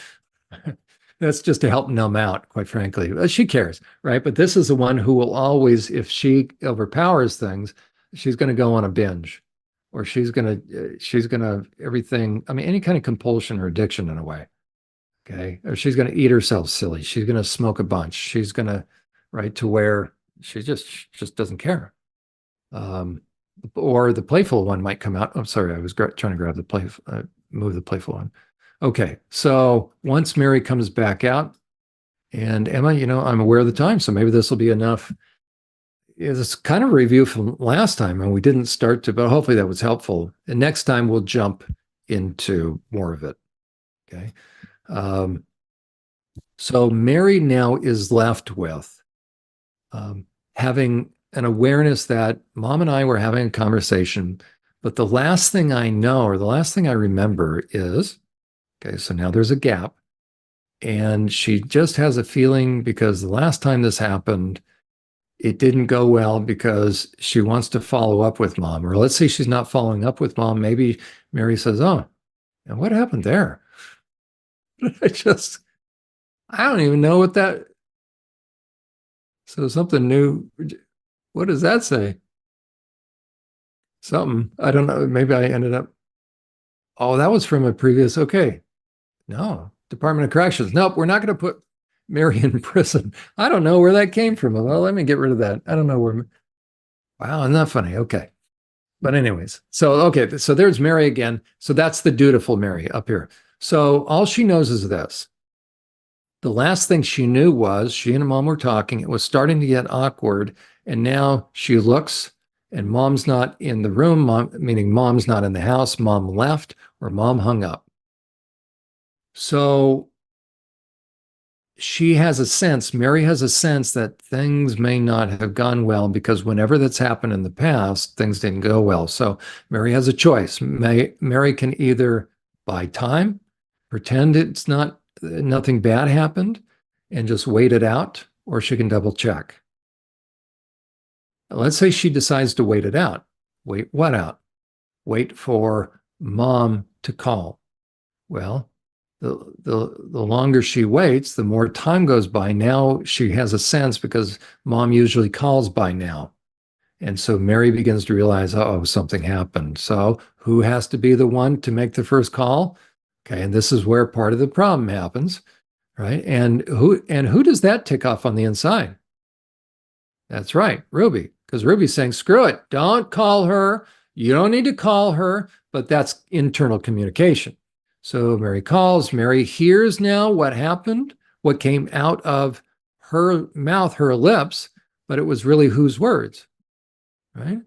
That's just to help numb out, quite frankly. She cares, right? But this is the one who will always, if she overpowers things, she's going to go on a binge, or she's going to everything. I mean, any kind of compulsion or addiction in a way. Okay. Or she's going to eat herself silly. She's going to smoke a bunch. She's going to, right, to where she just doesn't care. Um, or the playful one might come out. I'm sorry, I was trying to grab the move the playful one. Okay, so once Mary comes back out, and Emma, I'm aware of the time, so maybe this will be enough. It's kind of a review from last time, and we didn't start to, but hopefully that was helpful. And next time we'll jump into more of it. Okay. Um, so Mary now is left with having an awareness that mom and I were having a conversation, but the last thing I know, or the last thing I remember is, okay, so now there's a gap. And she just has a feeling, because the last time this happened, it didn't go well, because she wants to follow up with mom. Or let's say she's not following up with mom. Maybe Mary says, oh, and what happened there? I don't even know what that. So something new. What does that say? Something. I don't know. Maybe I ended up. Oh, that was from a previous. Okay. No, Department of Corrections. Nope, we're not going to put Mary in prison. I don't know where that came from. Well, let me get rid of that. I don't know where. Wow, isn't that funny? Okay. But anyways, so okay, so there's Mary again. So that's the dutiful Mary up here. So all she knows is this. The last thing she knew was she and mom were talking. It was starting to get awkward. And now she looks, and mom's not in the room, meaning mom's not in the house. Mom left, or mom hung up. So Mary has a sense that things may not have gone well, because whenever that's happened in the past, things didn't go well. So Mary has a choice. Mary can either buy time, pretend nothing bad happened, and just wait it out, or she can double check. Let's say she decides to wait it out. Wait what out? Wait for mom to call. Well, the longer she waits, the more time goes by. Now she has a sense, because mom usually calls by now. And so Mary begins to realize, oh, something happened. So who has to be the one to make the first call? Okay, and this is where part of the problem happens, right? And who does that tick off on the inside? That's right, Ruby, because Ruby's saying, screw it, don't call her. You don't need to call her, but that's internal communication. So Mary calls. Mary hears now what happened, what came out of her mouth, her lips, but it was really whose words, right?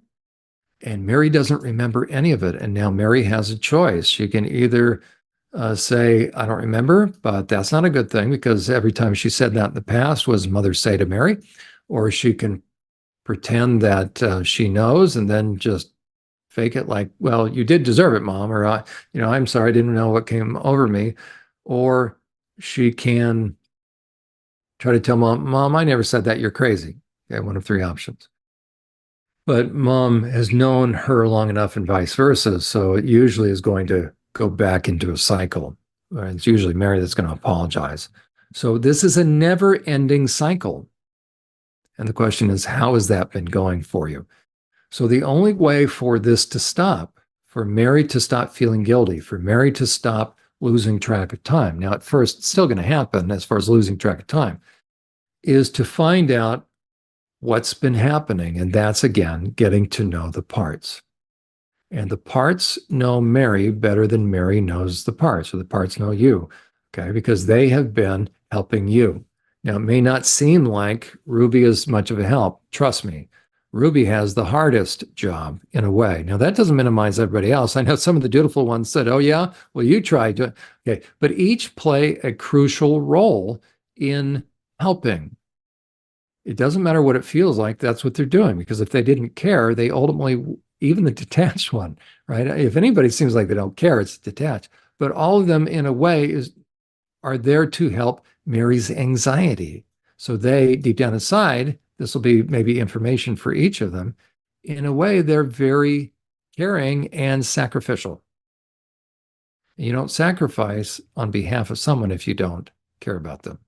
And Mary doesn't remember any of it. And now Mary has a choice. She can either say, I don't remember, but that's not a good thing because every time she said that in the past was mother say to Mary, or she can pretend that she knows and then just fake it like, well, you did deserve it, mom, or, I'm sorry, I didn't know what came over me. Or she can try to tell mom, I never said that, you're crazy. Okay, one of three options. But mom has known her long enough and vice versa. So it usually is going to go back into a cycle. It's usually Mary that's going to apologize. So this is a never ending cycle. And the question is, how has that been going for you? So the only way for this to stop, for Mary to stop feeling guilty, for Mary to stop losing track of time. Now, at first, it's still going to happen as far as losing track of time, is to find out what's been happening. And that's, again, getting to know the parts. And the parts know Mary better than Mary knows the parts, or the parts know you, okay? Because they have been helping you. Now, it may not seem like Ruby is much of a help. Trust me, Ruby has the hardest job in a way. Now, that doesn't minimize everybody else. I know some of the dutiful ones said, oh, yeah, well, you tried to. Okay, but each play a crucial role in helping. It doesn't matter what it feels like. That's what they're doing. Because if they didn't care, they ultimately, even the detached one, right? If anybody seems like they don't care, it's detached. But all of them, in a way, are there to help Mary's anxiety. So they, deep down inside, this will be maybe information for each of them. In a way, they're very caring and sacrificial. You don't sacrifice on behalf of someone if you don't care about them.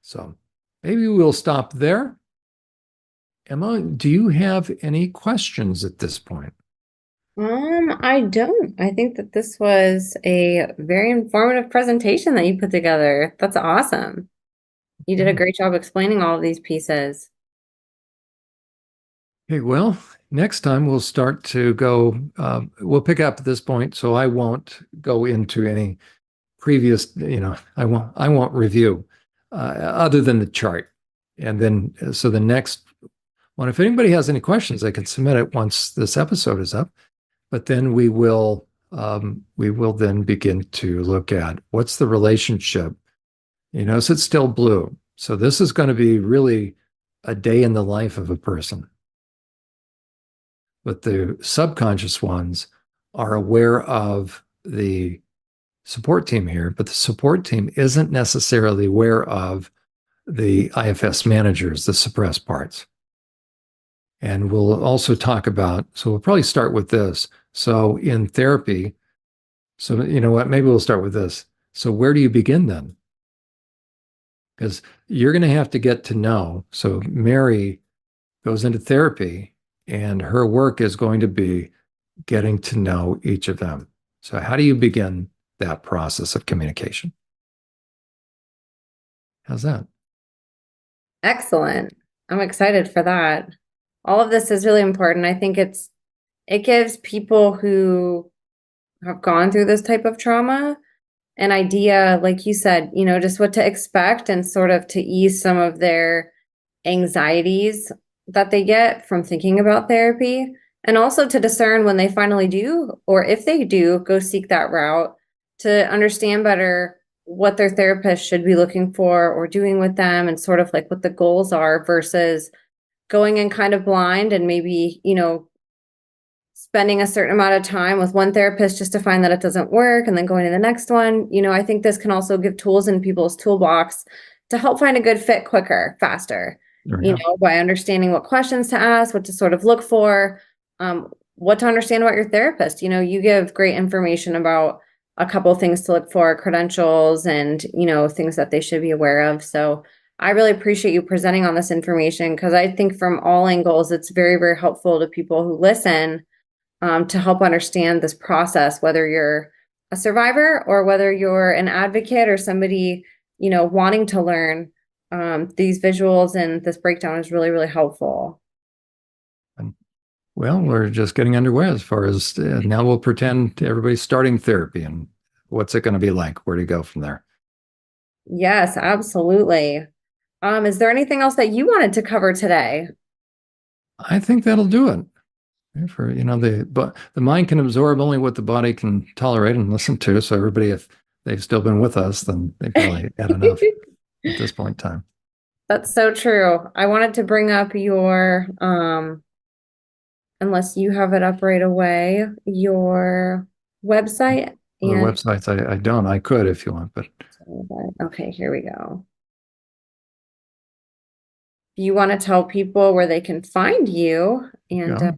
So maybe we'll stop there. Emma, do you have any questions at this point? I don't. I think that this was a very informative presentation that you put together. That's awesome. You did a great job explaining all of these pieces. Okay, well, next time we'll start to go, we'll pick up at this point, so I won't go into any previous, I won't review other than the chart. And then, so the next one, if anybody has any questions, they can submit it once this episode is up. But then we will then begin to look at what's the relationship. So it's still blue. So this is going to be really a day in the life of a person. But the subconscious ones are aware of the support team here, but the support team isn't necessarily aware of the IFS managers, the suppressed parts. And we'll also talk about, so we'll probably start with this. So in therapy, so you know what, maybe we'll start with this. So where do you begin then? Because you're going to have to get to know. So Mary goes into therapy and her work is going to be getting to know each of them. So how do you begin that process of communication? How's that? Excellent. I'm excited for that. All of this is really important. I think it gives people who have gone through this type of trauma an idea, like you said, just what to expect and sort of to ease some of their anxieties that they get from thinking about therapy. And also to discern when they finally do, or if they do go seek that route, to understand better what their therapist should be looking for or doing with them and sort of like what the goals are versus going in kind of blind and maybe, spending a certain amount of time with one therapist just to find that it doesn't work and then going to the next one. I think this can also give tools in people's toolbox to help find a good fit quicker, faster, Yeah. by understanding what questions to ask, what to sort of look for, what to understand about your therapist. You give great information about a couple things to look for, credentials and, things that they should be aware of. So I really appreciate you presenting on this information because I think from all angles, it's very, very helpful to people who listen to help understand this process, whether you're a survivor or whether you're an advocate or somebody, wanting to learn. These visuals and this breakdown is really, really helpful. Well, we're just getting underway as far as now we'll pretend everybody's starting therapy and what's it going to be like? Where do you go from there? Yes, absolutely. Is there anything else that you wanted to cover today? I think that'll do it. For but the mind can absorb only what the body can tolerate and listen to. So everybody, if they've still been with us, then they've probably had enough at this point in time. That's so true. I wanted to bring up your, unless you have it up right away, your website The and websites, I don't. I could if you want, but okay, here we go. Do you want to tell people where they can find you? And go.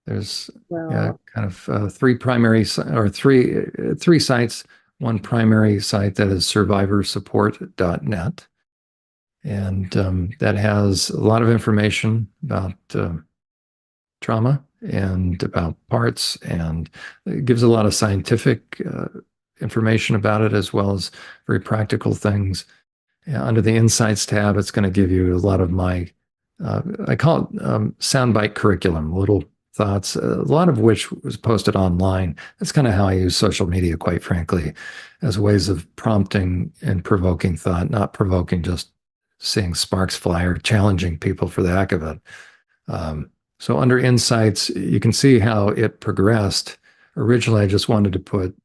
There's yeah, well, kind of three primary or three sites. One primary site that is survivorsupport.net, and that has a lot of information about trauma and about parts, and it gives a lot of scientific information about it as well as very practical things. Under the Insights tab, it's going to give you a lot of my, I call it soundbite curriculum, little thoughts, a lot of which was posted online. That's kind of how I use social media, quite frankly, as ways of prompting and provoking thought, not provoking just seeing sparks fly or challenging people for the heck of it. So under Insights, you can see how it progressed. Originally, I just wanted to put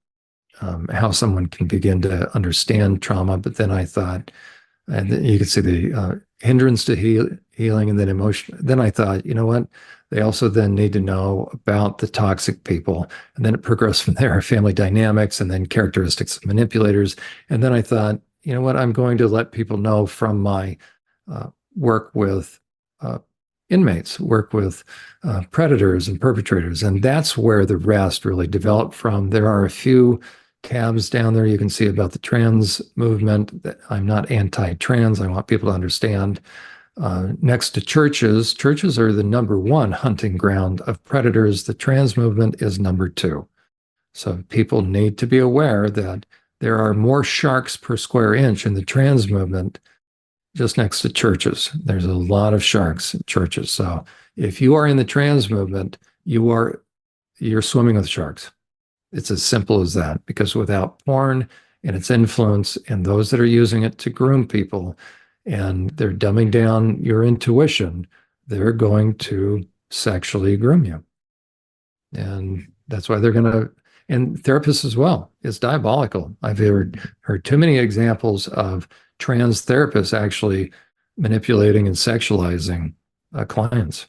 how someone can begin to understand trauma, but then I thought, and then you can see the hindrance to healing and then emotion. Then I thought, you know what? They also then need to know about the toxic people. And then it progressed from there, family dynamics and then characteristics of manipulators. And then I thought, you know what? I'm going to let people know from my work with inmates, work with predators and perpetrators. And that's where the rest really developed from. There are a few tabs down there you can see about the trans movement. I'm not anti-trans. I want people to understand. Next to churches, churches are the number one hunting ground of predators. The trans movement is number two. So people need to be aware that there are more sharks per square inch in the trans movement just next to churches. There's a lot of sharks in churches. So if you are in the trans movement, you're swimming with sharks. It's as simple as that, because without porn and its influence and those that are using it to groom people and they're dumbing down your intuition, they're going to sexually groom you. And that's why they're going to, and therapists as well. It's diabolical. I've heard too many examples of trans therapists actually manipulating and sexualizing clients.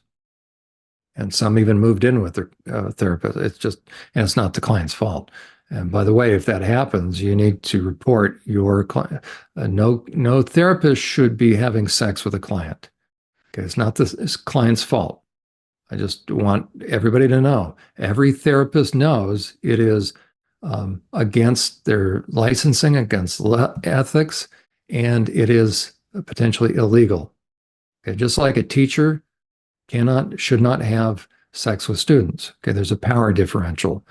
And some even moved in with their therapist. It's just, and it's not the client's fault. And by the way, if that happens, you need to report your client. No therapist should be having sex with a client. Okay, it's not this client's fault. I just want everybody to know. Every therapist knows it is against their licensing, against ethics, and it is potentially illegal. Okay, just like a teacher should not have sex with students. Okay, there's a power differential.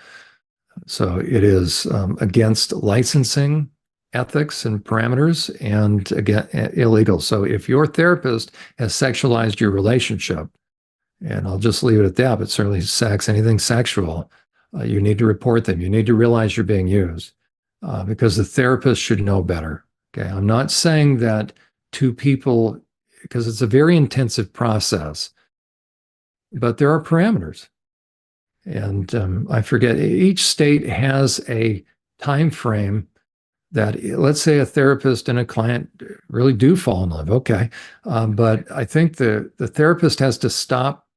So it is against licensing ethics and parameters and again illegal. So if your therapist has sexualized your relationship, and I'll just leave it at that, but certainly sex, anything sexual, you need to report them. You need to realize you're being used because the therapist should know better. Okay, I'm not saying that two people, because it's a very intensive process, but there are parameters. And I forget, each state has a time frame that, let's say a therapist and a client really do fall in love. Okay. But I think the therapist has to stop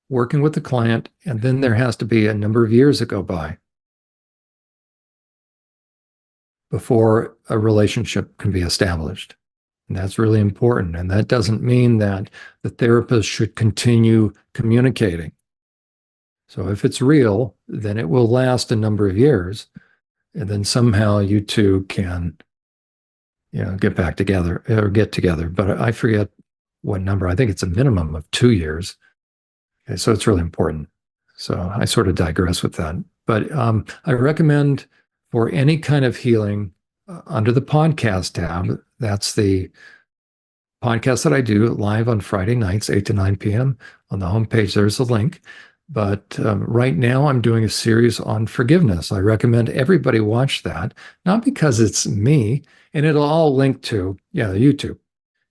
working with the client, and then there has to be a number of years that go by before a relationship can be established. And that's really important. And that doesn't mean that the therapist should continue communicating. So if it's real, then it will last a number of years. And then somehow you two can, get back together or get together. But I forget what number. I think it's a minimum of 2 years. Okay, so it's really important. So I sort of digress with that. But I recommend for any kind of healing under the podcast tab, that's the podcast that I do live on Friday nights, 8 to 9 p.m. On the homepage, there's a link. But right now, I'm doing a series on forgiveness. I recommend everybody watch that, not because it's me, and it'll all link to, YouTube.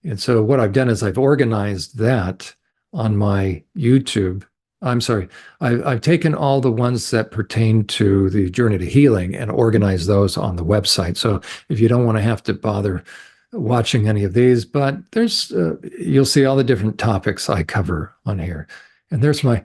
And so what I've done is I've organized that on my YouTube I'm sorry. I've taken all the ones that pertain to the journey to healing and organized those on the website. So if you don't want to have to bother watching any of these, but you'll see all the different topics I cover on here. And there's my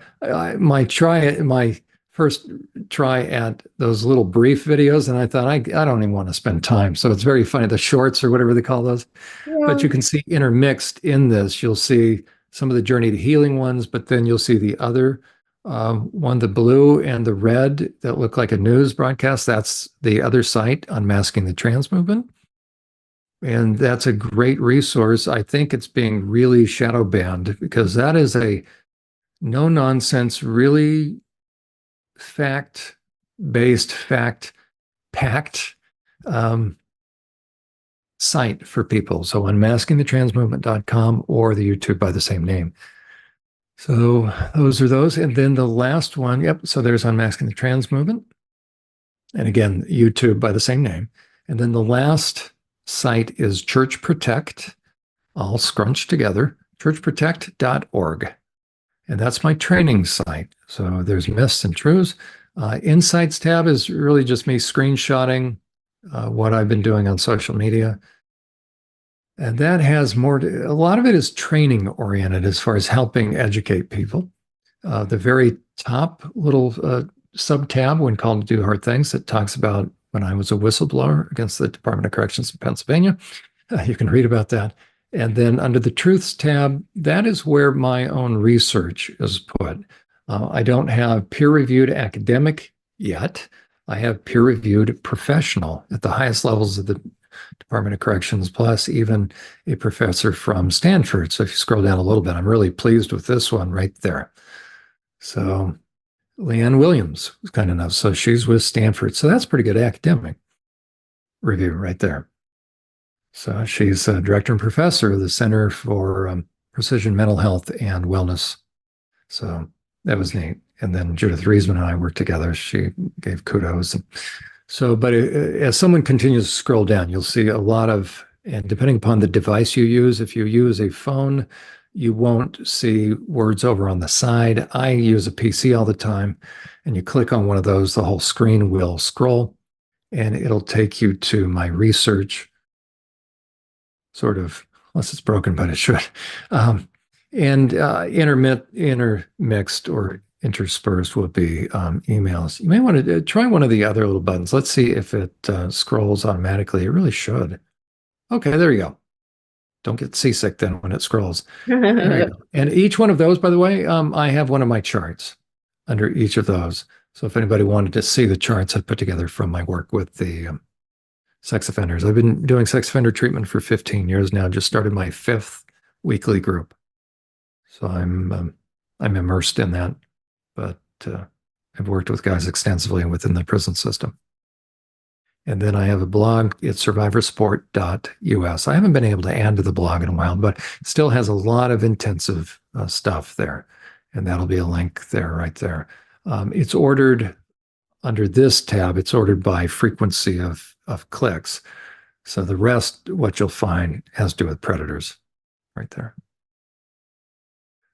first try at those little brief videos, and I thought I don't even want to spend time. So it's very funny, the shorts or whatever they call those. But Yeah. you can see intermixed in this, you'll see some of the journey to healing ones, but then you'll see the other one, the blue and the red that look like a news broadcast. That's the other site, Unmasking the Trans Movement. And that's a great resource. I think it's being really shadow banned because that is a no nonsense, really fact based, fact packed site for people. So unmaskingthetransmovement.com or the YouTube by the same name. So those are those. And then the last one, yep. So there's Unmasking the Trans Movement. And again, YouTube by the same name. And then the last site is Church Protect, all scrunched together, churchprotect.org. And that's my training site. So there's myths and truths. Insights tab is really just me screenshotting what I've been doing on social media. And that has a lot of it is training oriented as far as helping educate people. The very top little sub tab, when called to do hard things, that talks about when I was a whistleblower against the Department of Corrections in Pennsylvania. You can read about that. And then under the Truths tab, that is where my own research is put. I don't have peer-reviewed academic yet. I have peer-reviewed professional at the highest levels of the Department of Corrections, plus even a professor from Stanford. So if you scroll down a little bit, I'm really pleased with this one right there. So Leanne Williams was kind enough. So she's with Stanford. So that's pretty good academic review right there. So she's a director and professor of the Center for Precision Mental Health and Wellness. So that was neat. And then Judith Riesman and I worked together. She gave kudos. So, but as someone continues to scroll down, you'll see a lot of, and depending upon the device you use, if you use a phone, you won't see words over on the side. I use a PC all the time, and you click on one of those, the whole screen will scroll, and it'll take you to my research, sort of, unless it's broken, but it should. And intermixed or interspersed will be emails. You may want to try one of the other little buttons. Let's see if it scrolls automatically. It really should. Okay, there you go. Don't get seasick then when it scrolls. There you go. And each one of those, by the way, I have one of my charts under each of those. So if anybody wanted to see the charts I put together from my work with the sex offenders, I've been doing sex offender treatment for 15 years now. Just started my 5th weekly group. So I'm immersed in that, but I've worked with guys extensively within the prison system. And then I have a blog. It's survivorsupport.us. I haven't been able to add to the blog in a while, but it still has a lot of intensive stuff there. And that'll be a link there, right there. It's ordered under this tab. It's ordered by frequency of clicks. So the rest, what you'll find, has to do with predators right there.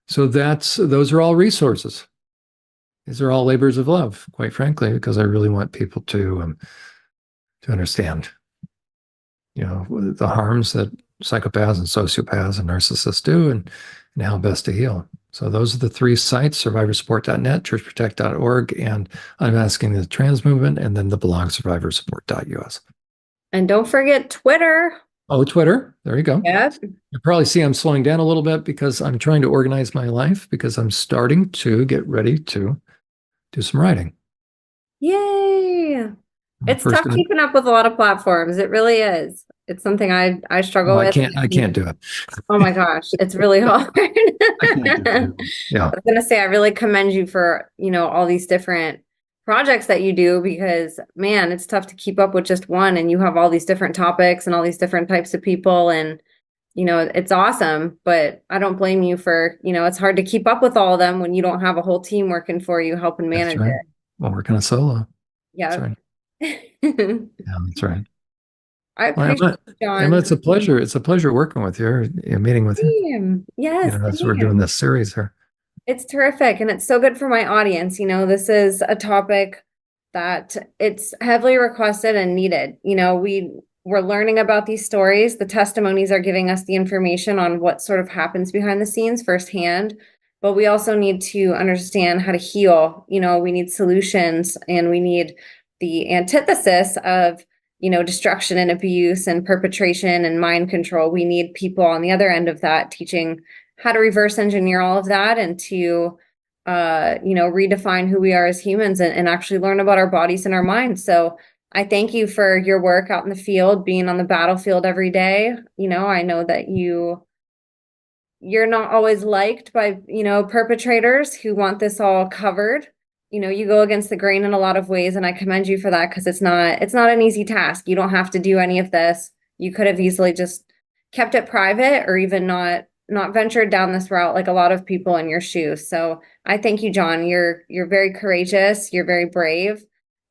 So those are all resources. These are all labors of love, quite frankly, because I really want people to understand, the harms that psychopaths and sociopaths and narcissists do, and how best to heal. So those are the 3 sites: survivorsupport.net, churchprotect.org, and Unmasking the Trans Movement, and then the blog survivorsupport.us. And don't forget Twitter. Oh, Twitter. There you go. Yep. You probably see I'm slowing down a little bit because I'm trying to organize my life, because I'm starting to get ready to do some writing. Yay. It's tough keeping up with a lot of platforms. It really is. It's something I struggle with. I can't do it. Oh my gosh, it's really hard. I can't do it. Yeah. I was gonna say I really commend you for, all these different projects that you do, because man, it's tough to keep up with just one, and you have all these different topics and all these different types of people, and it's awesome. But I don't blame you for, it's hard to keep up with all of them when you don't have a whole team working for you helping manage it. Well, working a solo. Yeah. That's right. Yeah, that's right. I appreciate it, Jon. Emma, it's a pleasure. It's a pleasure working with you, meeting with you. Yes. As we're doing this series here. It's terrific and it's so good for my audience. This is a topic that it's heavily requested and needed. We're learning about these stories. The testimonies are giving us the information on what sort of happens behind the scenes firsthand, but we also need to understand how to heal. We need solutions and we need the antithesis of, destruction and abuse and perpetration and mind control. We need people on the other end of that teaching how to reverse engineer all of that and to redefine who we are as humans and actually learn about our bodies and our minds. So I thank you for your work out in the field, being on the battlefield every day. I know that you're not always liked by, perpetrators who want this all covered. You go against the grain in a lot of ways, and I commend you for that because it's not an easy task. You don't have to do any of this. You could have easily just kept it private or even not ventured down this route like a lot of people in your shoes. So I thank you, Jon. You're very courageous, you're very brave,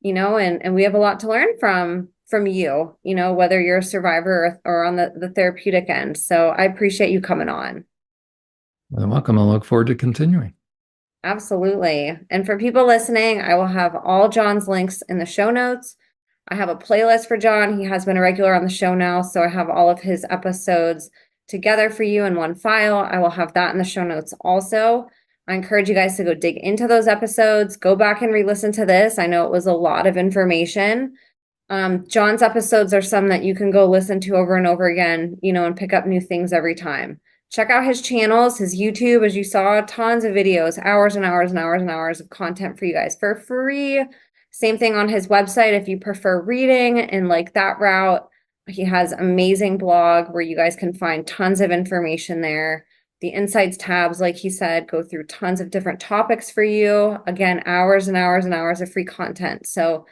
and we have a lot to learn from you, whether you're a survivor or on the therapeutic end. So I appreciate you coming on. Well, welcome. I look forward to continuing. Absolutely. And for people listening, I will have all Jon's links in the show notes. I have a playlist for Jon. He has been a regular on the show now, so I have all of his episodes together for you in one file. I will have that in the show notes also. I encourage you guys to go dig into those episodes, go back and re-listen to this. I know it was a lot of information. Jon's episodes are some that you can go listen to over and over again, and pick up new things every time. Check out his channels, his YouTube, as you saw, tons of videos, hours and hours and hours and hours of content for you guys for free. Same thing on his website if you prefer reading and like that route. He has amazing blog where you guys can find tons of information there. The insights tabs, like he said, go through tons of different topics for you. Again, hours and hours and hours of free content. So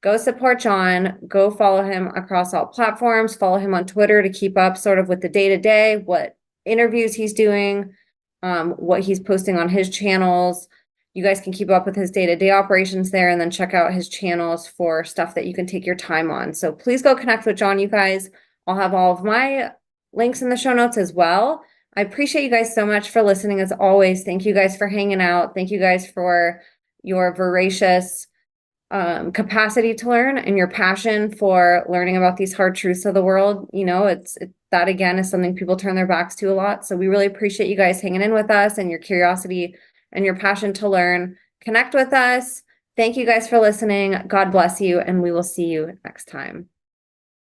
go support Jon, go follow him across all platforms, follow him on Twitter to keep up sort of with the day-to-day, what interviews he's doing, what he's posting on his channels. You guys can keep up with his day-to-day operations there and then check out his channels for stuff that you can take your time on. So please go connect with Jon, you guys. I'll have all of my links in the show notes as well. I appreciate you guys so much for listening as always. Thank you guys for hanging out. Thank you guys for your voracious capacity to learn and your passion for learning about these hard truths of the world. That again is something people turn their backs to a lot. So we really appreciate you guys hanging in with us and your curiosity and your passion to learn. Connect with us. Thank you guys for listening. God bless you, and we will see you next time.